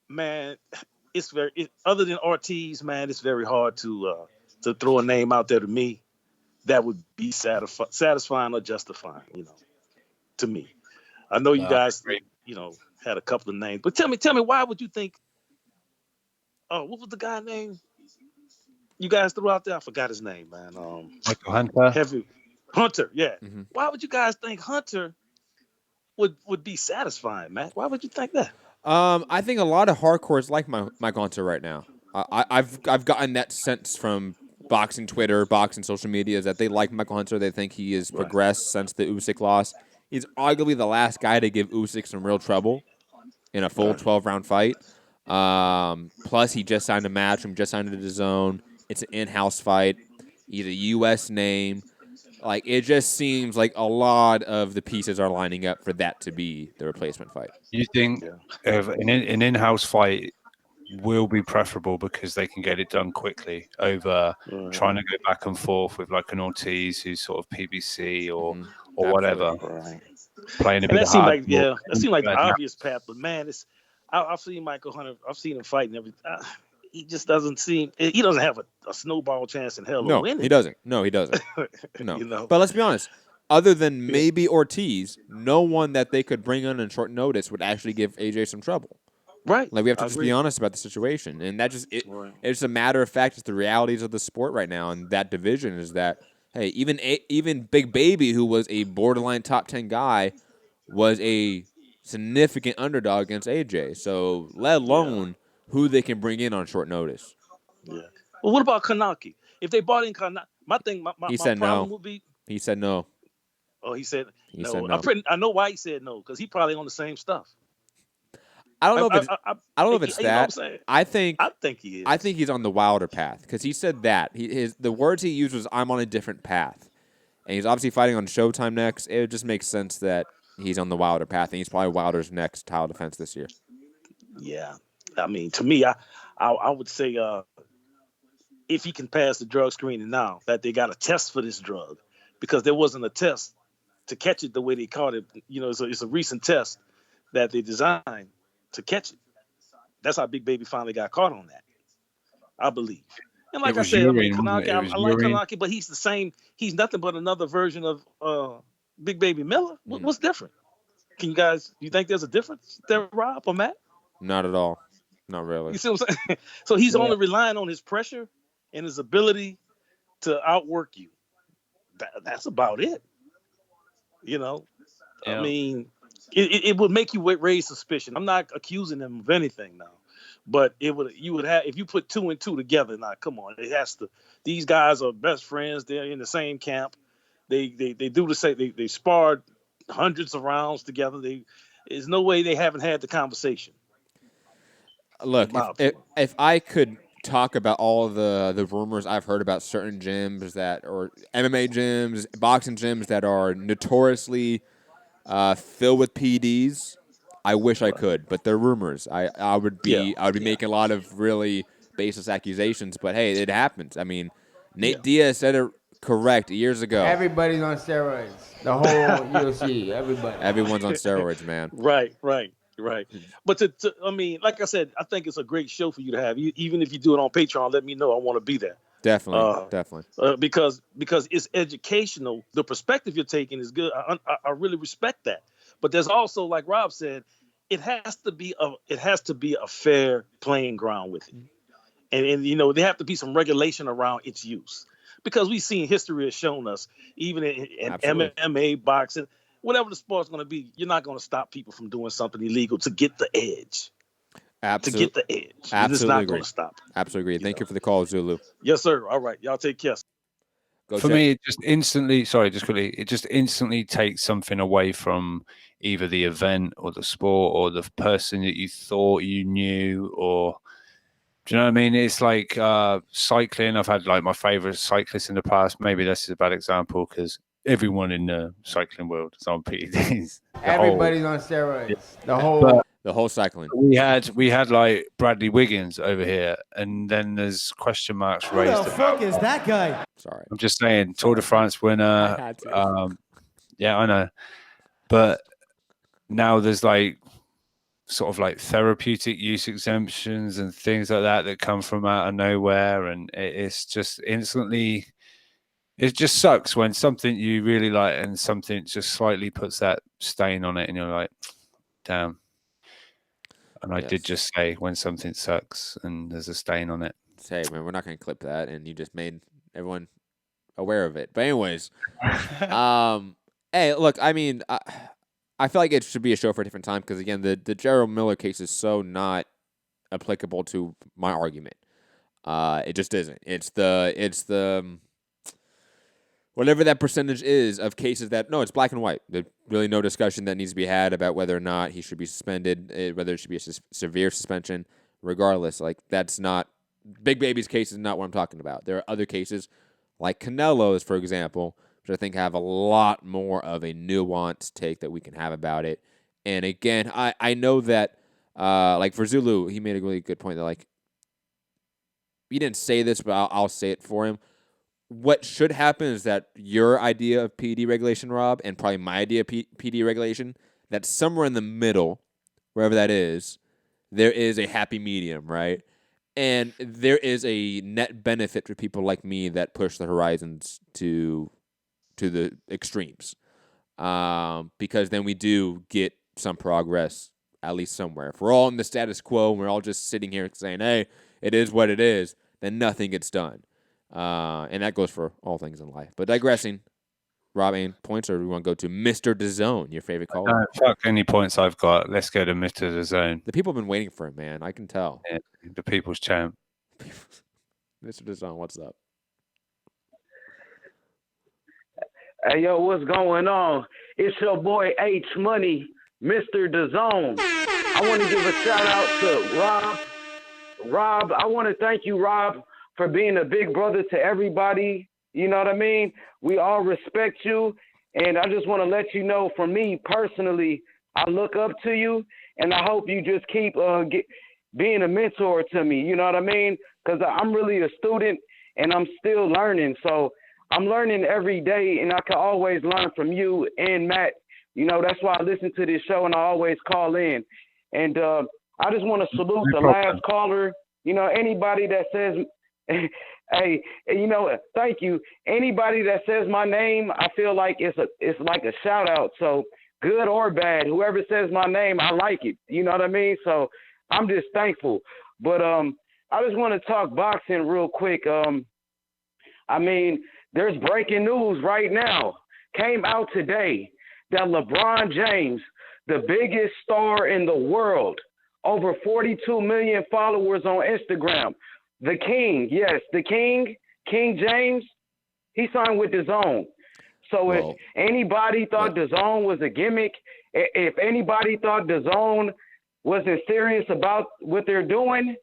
man, other than Ortiz, man, it's very hard to throw a name out there to me that would be satisfying or justifying, to me. I know you guys, had a couple of names, but tell me, why would you think? Oh, what was the guy name you guys threw out there? I forgot his name, man. Michael Hunter. Hunter, yeah. Why would you guys think Hunter would be satisfying, Matt? Why would you think that? I think a lot of hardcores like Michael Hunter right now. I've gotten that sense from boxing Twitter, boxing social media, is that they like Michael Hunter. They think he has progressed since the Usyk loss. He's arguably the last guy to give Usyk some real trouble in a full 12-round fight. Plus, he just signed a match. He just signed into the zone. It's an in-house fight. He's a U.S. name. Like, it just seems like a lot of the pieces are lining up for that to be the replacement fight. You think an in-house fight will be preferable because they can get it done quickly over trying to go back and forth with like an Ortiz who's sort of PBC or whatever, playing a bit of hard. That seemed like the obvious path, but man, I've seen Michael Hunter. I've seen him fight and everything. He just doesn't seem. He doesn't have a snowball chance in hell of winning. He doesn't. No, he doesn't. No. But let's be honest. Other than maybe Ortiz, no one that they could bring on short notice would actually give AJ some trouble. Right. Like, we have to just be honest about the situation, and that it's a matter of fact. It's the realities of the sport right now, and that division is that. Hey, even Big Baby, who was a borderline top 10 guy, was a significant underdog against AJ. So, let alone who they can bring in on short notice. Yeah. Well, what about Kanaki? If they brought in Kanaki, my problem would be. He said no. Oh, he said no. Said no. I know why he said no, because he probably on the same stuff. I don't know if it's. I don't know if it's you know what I'm that. saying? I think he is. I think he's on the wilder path because he said that the words he used was "I'm on a different path," and he's obviously fighting on Showtime next. It just makes sense that he's on the wilder path, and he's probably Wilder's next title defense this year. Yeah, I mean, to me, I would say if he can pass the drug screening now, that they got a test for this drug, because there wasn't a test to catch it the way they caught it. You know, it's a recent test that they designed to catch it. That's how Big Baby finally got caught on that, I believe. And like It I was said, I mean, urine, wasn't it? Kanaki, It was I like urine. Kanaki, but he's the same. He's nothing but another version of Big Baby Miller. What's different? Do you think there's a difference there, Rob or Matt? Not at all. Not really. You see what I'm saying? So he's only relying on his pressure and his ability to outwork you. That's about it. You know, I mean, it would make you raise suspicion. I'm not accusing him of anything now, but you would have, if you put 2 and 2 together. Now, come on, it has to. These guys are best friends. They're in the same camp. They do the same. They sparred hundreds of rounds together. There's no way they haven't had the conversation. Look, if I could talk about all the rumors I've heard about certain gyms or MMA gyms, boxing gyms that are notoriously filled with PEDs, I wish I could, but they're rumors. I would be making a lot of really baseless accusations, but hey, it happens. I mean, Nate Diaz said it correct years ago. Everybody's on steroids. The whole UFC, everybody. Everyone's on steroids, man. Right. But I mean, like I said, I think it's a great show for you to have. Even if you do it on Patreon, let me know. I want to be there. Definitely. Because it's educational. The perspective you're taking is good. I really respect that. But there's also, like Rob said, it has to be a fair playing ground with it, and you know, there have to be some regulation around its use, because we've seen history has shown us, even in MMA, boxing, whatever the sport's going to be, you're not going to stop people from doing something illegal to get the edge. Absolutely. To get the edge. Absolutely it's not agree. Going to stop. Absolutely agree. Thank you for the call, Zulu. Yes, sir. All right. Y'all take care. For me, it just instantly, it just instantly takes something away from either the event or the sport or the person that you thought you knew, or do you know what I mean? It's like cycling. I've had like my favorite cyclists in the past. Maybe this is a bad example because everyone in the cycling world is on PEDs. Everybody's on steroids. The whole cycling. We had like Bradley Wiggins over here, and then there's question marks raised. Who the fuck is that guy? Sorry, I'm just saying, Tour de France winner. Yeah, I know, but now there's like sort of like therapeutic use exemptions and things like that come from out of nowhere, and it's just instantly. It just sucks when something you really like and something just slightly puts that stain on it, and you're like, damn. And I did just say when something sucks and there's a stain on it. Hey, man, we're not going to clip that, and you just made everyone aware of it. But anyways, hey, look, I mean, I feel like it should be a show for a different time because, again, the Jarrell Miller case is so not applicable to my argument. It just isn't. It's the whatever that percentage is of cases that, no, it's black and white. There's really no discussion that needs to be had about whether or not he should be suspended, whether it should be a severe suspension, regardless. Like, that's not, Big Baby's case is not what I'm talking about. There are other cases, like Canelo's, for example, which I think have a lot more of a nuanced take that we can have about it. And again, I know that, like for Zulu, he made a really good point that, like, he didn't say this, but I'll say it for him. What should happen is that your idea of PED regulation, Rob, and probably my idea of PED regulation, that somewhere in the middle, wherever that is, there is a happy medium, right? And there is a net benefit for people like me that push the horizons to the extremes. Because then we do get some progress, at least somewhere. If we're all in the status quo and we're all just sitting here saying, hey, it is what it is, then nothing gets done. And that goes for all things in life. But digressing, Rob, any points, or do we want to go to Mr. DAZN, your favorite caller? Fuck any points I've got. Let's go to Mr. DAZN. The people have been waiting for him, man. I can tell. Yeah, the people's champ. Mr. DAZN, what's up? Hey, yo, what's going on? It's your boy H Money, Mr. DAZN. I want to give a shout out to Rob. Rob, I want to thank you, Rob, for being a big brother to everybody. You know what I mean? We all respect you. And I just want to let you know, for me personally, I look up to you, and I hope you just keep being a mentor to me. You know what I mean? Because I'm really a student, and I'm still learning. So I'm learning every day, and I can always learn from you and Matt. You know, that's why I listen to this show, and I always call in. And I just want to salute the last caller. You know, anybody that says, hey, you know, thank you. Anybody that says my name, I feel like it's like a shout out. So good or bad, whoever says my name, I like it. You know what I mean? So I'm just thankful. But I just want to talk boxing real quick. I mean, there's breaking news right now. Came out today that LeBron James, the biggest star in the world, over 42 million followers on Instagram. The King, yes, the King, King James, he signed with DAZN. So if anybody thought DAZN was a gimmick, if anybody thought DAZN wasn't serious about what they're doing,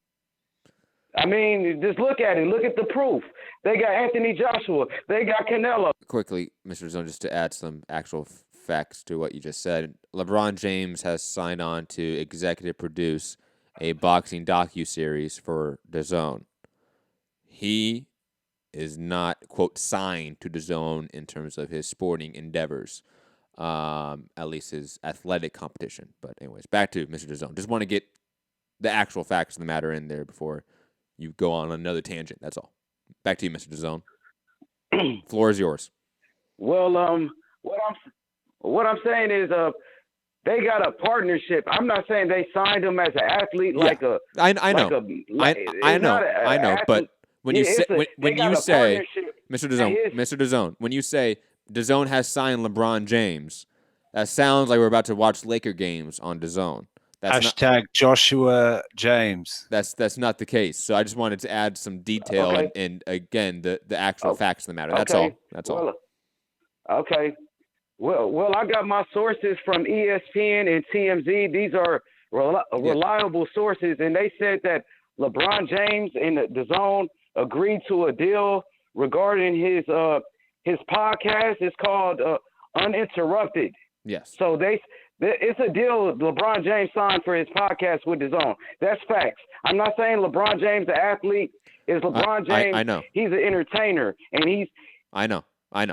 I mean, just look at it. Look at the proof. They got Anthony Joshua. They got Canelo. Quickly, Mr. Zone, just to add some actual facts to what you just said. LeBron James has signed on to executive produce a boxing docuseries for DAZN. He is not, quote, signed to DAZN in terms of his sporting endeavors, at least his athletic competition. But anyways, back to Mr. DAZN. Just want to get the actual facts of the matter in there before you go on another tangent. That's all. Back to you, Mr. DAZN. Floor is yours. Well, what I'm saying is, they got a partnership. I'm not saying they signed him as an athlete, I know, I know. But when you say, Mr. DAZN, when you say DAZN has signed LeBron James, that sounds like we're about to watch Laker games on DAZN. Hashtag Joshua James. That's not the case. So I just wanted to add some detail and again the actual facts of the matter. That's all. That's all. Okay. Well, I got my sources from ESPN and TMZ. These are reliable sources, and they said that LeBron James and the DAZN agreed to a deal regarding his podcast. It's called Uninterrupted. Yes. So it's a deal LeBron James signed for his podcast with DAZN. That's facts. I'm not saying LeBron James, the athlete, is LeBron James. I know. He's an entertainer, and he's. I know. He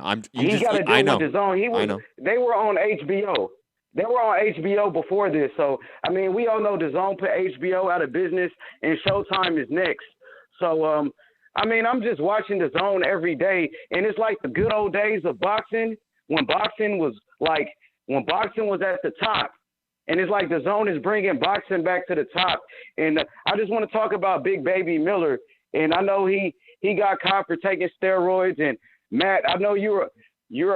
got a deal with DAZN. They were on HBO. They were on HBO before this. So, I mean, we all know DAZN put HBO out of business, and Showtime is next. So, I mean, I'm just watching DAZN every day, and it's like the good old days of boxing when boxing was at the top. And it's like DAZN is bringing boxing back to the top. And I just want to talk about Big Baby Miller. And I know he got caught for taking steroids. And Matt, I know you're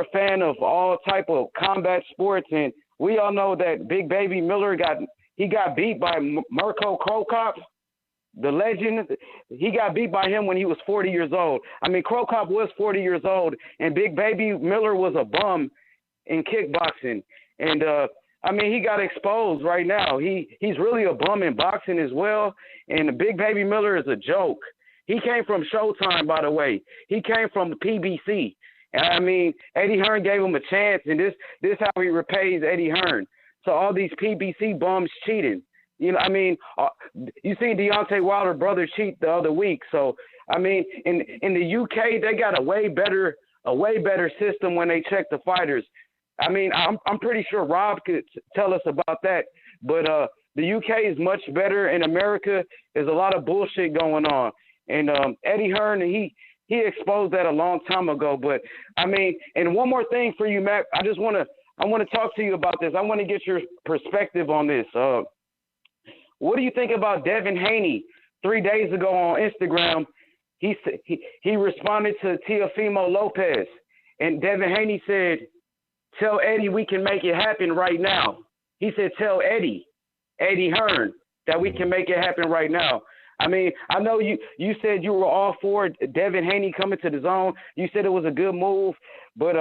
a fan of all type of combat sports, and we all know that Big Baby Miller got beat by Mirko Cro Cop, the legend. He got beat by him when he was 40 years old. I mean, Cro Cop was 40 years old, and Big Baby Miller was a bum in kickboxing. And I mean, he got exposed right now. He's really a bum in boxing as well. And the Big Baby Miller is a joke. He came from Showtime, by the way. He came from the PBC. And I mean, Eddie Hearn gave him a chance, and this how he repays Eddie Hearn. So all these PBC bums cheating. You know, I mean, you see Deontay Wilder brother cheat the other week. So I mean, in the UK, they got a way better system when they check the fighters. I mean, I'm pretty sure Rob could tell us about that. But the UK is much better. In America, there's a lot of bullshit going on. And Eddie Hearn, he exposed that a long time ago. But I mean, and one more thing for you, Matt. I want to talk to you about this. I want to get your perspective on this. What do you think about Devin Haney? 3 days ago on Instagram, he responded to Teofimo Lopez, and Devin Haney said, "Tell Eddie we can make it happen right now." He said, "Tell Eddie Hearn, that we can make it happen right now." I mean, I know you said you were all for Devin Haney coming to DAZN. You said it was a good move, but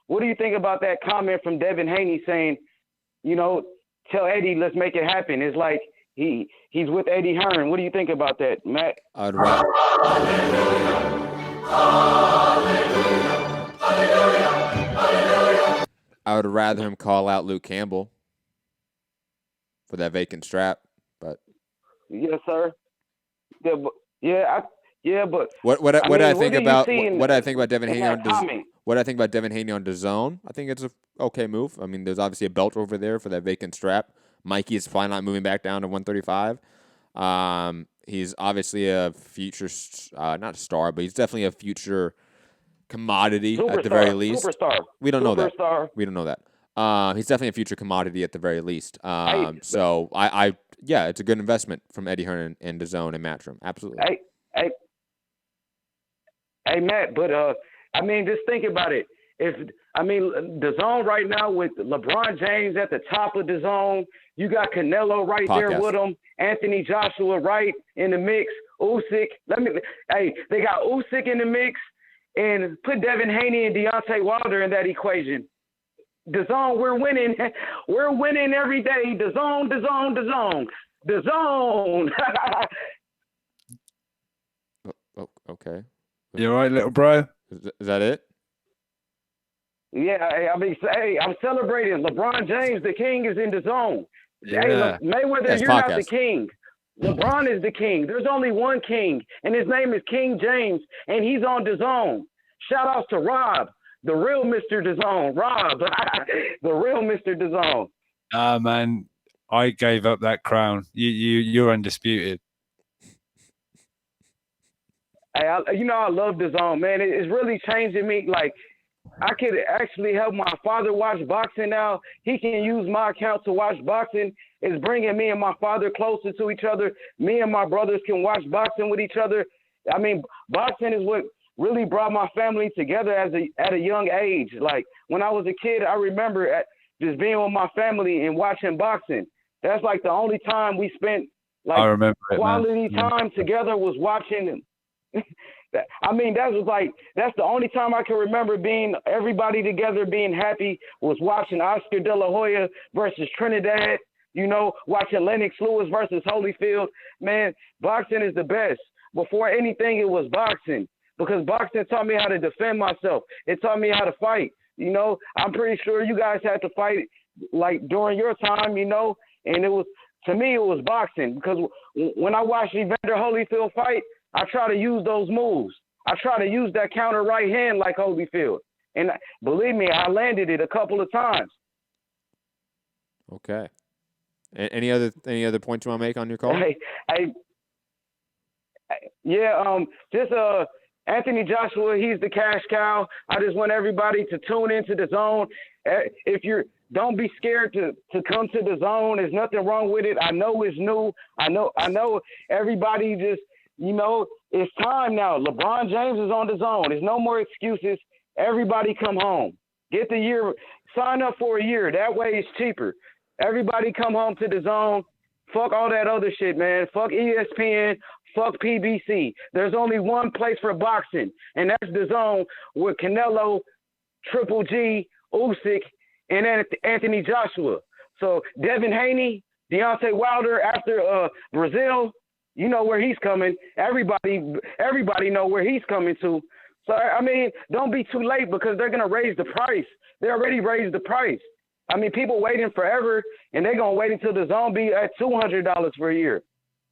what do you think about that comment from Devin Haney saying, you know, tell Eddie, let's make it happen. It's like he's with Eddie Hearn. What do you think about that, Matt? I'd rather. I would rather him call out Luke Campbell for that vacant strap, but yes, sir. Yeah, but what I think about Devin Haney on what I think about Devin Haney on DAZN, I think it's a okay move. I mean, there's obviously a belt over there for that vacant strap. Mikey is finally not moving back down to 135. He's obviously a future, not star, but he's definitely a future commodity at the very least. Superstar. We don't know that. Superstar. We don't know that. He's definitely a future commodity at the very least. So yeah, it's a good investment from Eddie Hearn and DAZN and Matchroom. Absolutely. Hey, Matt, but I mean, just think about it. DAZN right now with LeBron James at the top of DAZN, you got Canelo right there with him, Anthony Joshua right in the mix, Usyk. They got Usyk in the mix, and put Devin Haney and Deontay Wilder in that equation. DAZN, we're winning. We're winning every day. DAZN. Okay. You all right, little bro? Is that it? Yeah, I'm celebrating. LeBron James, the king, is in DAZN. Yeah. Hey, Mayweather, That's you're podcast. not the king. LeBron is the king. There's only one king, and his name is King James, and he's on DAZN. Shout outs to Rob, the real Mr. DAZN. Rob, the real Mr. DAZN. Man, I gave up that crown. You're undisputed. Hey, I love DAZN, man. It's really changing me. Like, I could actually help my father watch boxing now. He can use my account to watch boxing. It's bringing me and my father closer to each other. Me and my brothers can watch boxing with each other. I mean, boxing is what really brought my family together at a young age. Like, when I was a kid, I remember just being with my family and watching boxing. That's like the only time we spent I remember quality time together was watching. I mean, that's the only time I can remember being everybody together, being happy, was watching Oscar De La Hoya versus Trinidad, watching Lennox Lewis versus Holyfield. Man, boxing is the best. Before anything, it was boxing, because boxing taught me how to defend myself. It taught me how to fight. I'm pretty sure you guys had to fight like during your time, and to me, it was boxing, because when I watched Evander Holyfield fight, I try to use those moves. I try to use that counter right hand like Holyfield. And believe me, I landed it a couple of times. Okay. Any other points you want to make on your call? Just Anthony Joshua, he's the cash cow. I just want everybody to tune into DAZN. Don't be scared to come to DAZN. There's nothing wrong with it. I know it's new. I know everybody just, it's time now. LeBron James is on DAZN. There's no more excuses. Everybody come home. Get the year, sign up for a year. That way it's cheaper. Everybody come home to DAZN. Fuck all that other shit, man. Fuck ESPN. Fuck PBC. There's only one place for boxing, and that's DAZN with Canelo, Triple G, Usyk, and Anthony Joshua. So Devin Haney, Deontay Wilder after Brazil, you know where he's coming. Everybody know where he's coming to. So, I mean, don't be too late, because they're going to raise the price. They already raised the price. I mean, people waiting forever, and they're going to wait until DAZN be at $200 for a year.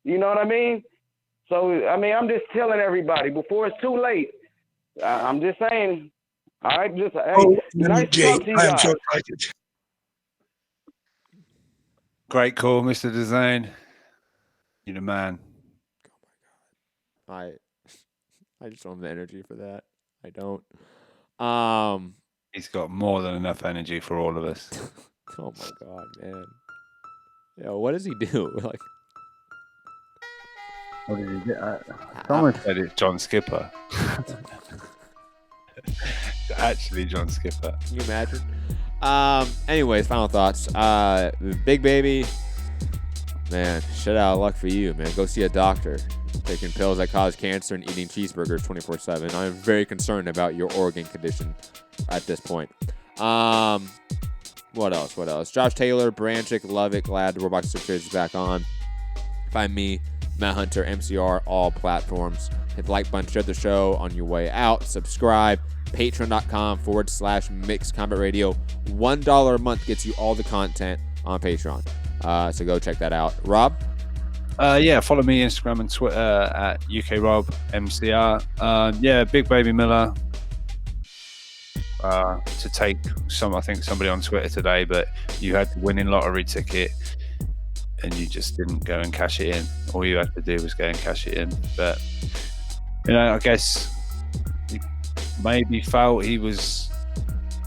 You know what I mean? So, I mean, I'm just telling everybody before it's too late. I'm just saying. All right, nice to talk to you guys. So excited. Great call, Mr. DAZN. You're the man. Oh my God. I just don't have the energy for that. I don't. He's got more than enough energy for all of us. Oh my God, man. Yo, what does he do? Like, what did he do? Someone said it's John Skipper. Actually, John Skipper. Can you imagine? Anyways, final thoughts. Big Baby, man, shit out of luck for you, man. Go see a doctor. Taking pills that cause cancer and eating cheeseburgers 24/7. I'm very concerned about your organ condition at this point. One What else? Josh Taylor, Branchick, love it. Glad the Roblox Series is back on. Find me, Matt Hunter, MCR, all platforms. Hit the like button, share the show on your way out. Subscribe. Patreon.com/Mixed Combat Radio. $1 a month gets you all the content on Patreon. So go check that out. Rob? Yeah, follow me Instagram and Twitter at UKRobMCR. Yeah, Big Baby Miller. To take I think somebody on Twitter today, but you had the winning lottery ticket and you just didn't go and cash it in. All you had to do was go and cash it in. But I guess he maybe felt he was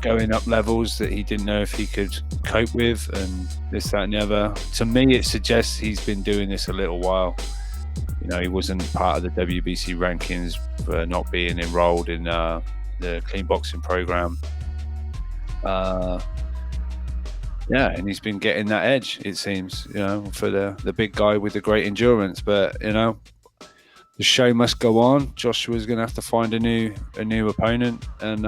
going up levels that he didn't know if he could cope with, and this, that, and the other. To me, it suggests he's been doing this a little while. He wasn't part of the WBC rankings for not being enrolled in the clean boxing program. And he's been getting that edge, it seems, for the big guy with the great endurance. But the show must go on. Joshua's gonna have to find a new opponent, and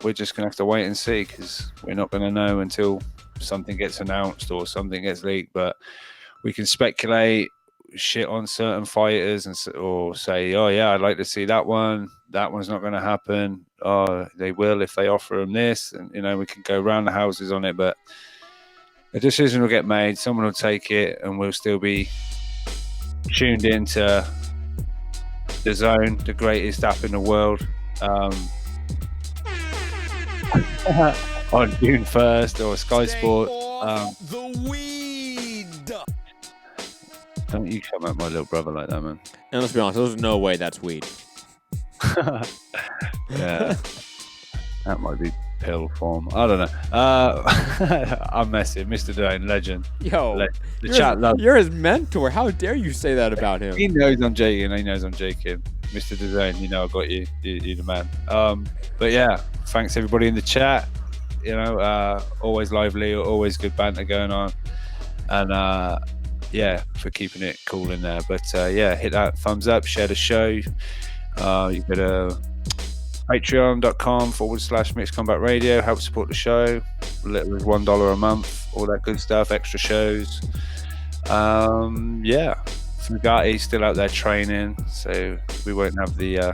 we're just gonna have to wait and see, because we're not gonna know until something gets announced or something gets leaked. But we can speculate, shit on certain fighters, or say, oh yeah, I'd like to see that one. That one's not going to happen. Oh, they will if they offer them this, and we can go round the houses on it. But a decision will get made. Someone will take it, and we'll still be tuned into the Zone, the greatest app in the world, on June 1st, or Sky Sport. Don't you come at my little brother like that, man. And let's be honest, there's no way that's weed. Yeah. That might be pill form. I don't know. I'm messing. Mr. Dane, legend. Yo, you're his mentor. How dare you say that about him? He knows I'm joking. He knows I'm joking. Mr. Dane, I got you. You're the man. But yeah, thanks everybody in the chat. Always lively, always good banter going on. And for keeping it cool in there. But hit that thumbs up, share the show. You go to patreon.com/Mixed Combat Radio, help support the show. Little as $1 a month, all that good stuff, extra shows. Fugati's still out there training, so we won't have the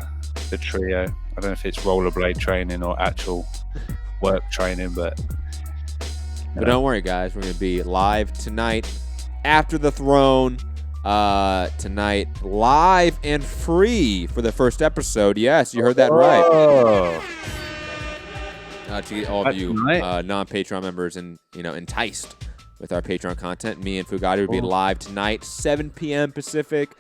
trio. I don't know if it's rollerblade training or actual work training, but don't worry, guys, we're gonna be live tonight after the Throne. Tonight, live and free for the first episode. Yes, you heard that right. To get all of you non-Patreon members and enticed with our Patreon content, me and Fugati will be live tonight, 7 p.m. Pacific,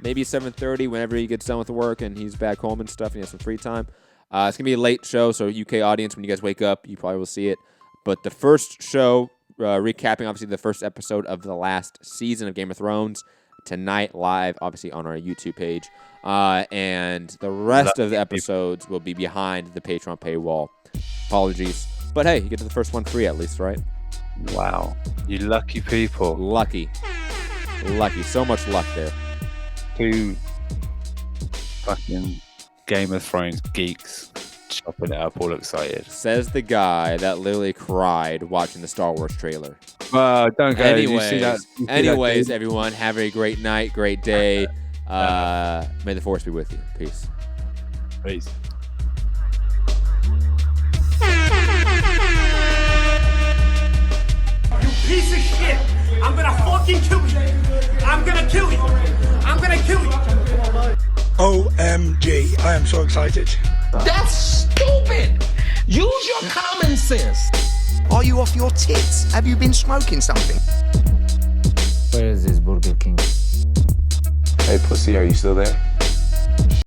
maybe 7:30 whenever he gets done with work and he's back home and stuff and he has some free time. It's gonna be a late show, so UK audience, when you guys wake up, you probably will see it. But the first show, recapping obviously the first episode of the last season of Game of Thrones, tonight live, obviously on our YouTube page, and the rest of the episodes will be behind the Patreon paywall. Apologies, but hey, you get to the first one free at least, right? Wow, you lucky people. Lucky, so much luck there. 2 fucking Game of Thrones geeks chopping it up, all excited. Says the guy that literally cried watching the Star Wars trailer. Don't go. Anyways, everyone, have a great night, great day. May the Force be with you. Peace. Peace. You piece of shit! I'm gonna fucking kill you! I'm gonna kill you! I'm gonna kill you! OMG, I am so excited. That's stupid! Use your common sense! Are you off your tits? Have you been smoking something? Where is this Burger King? Hey, pussy, are you still there?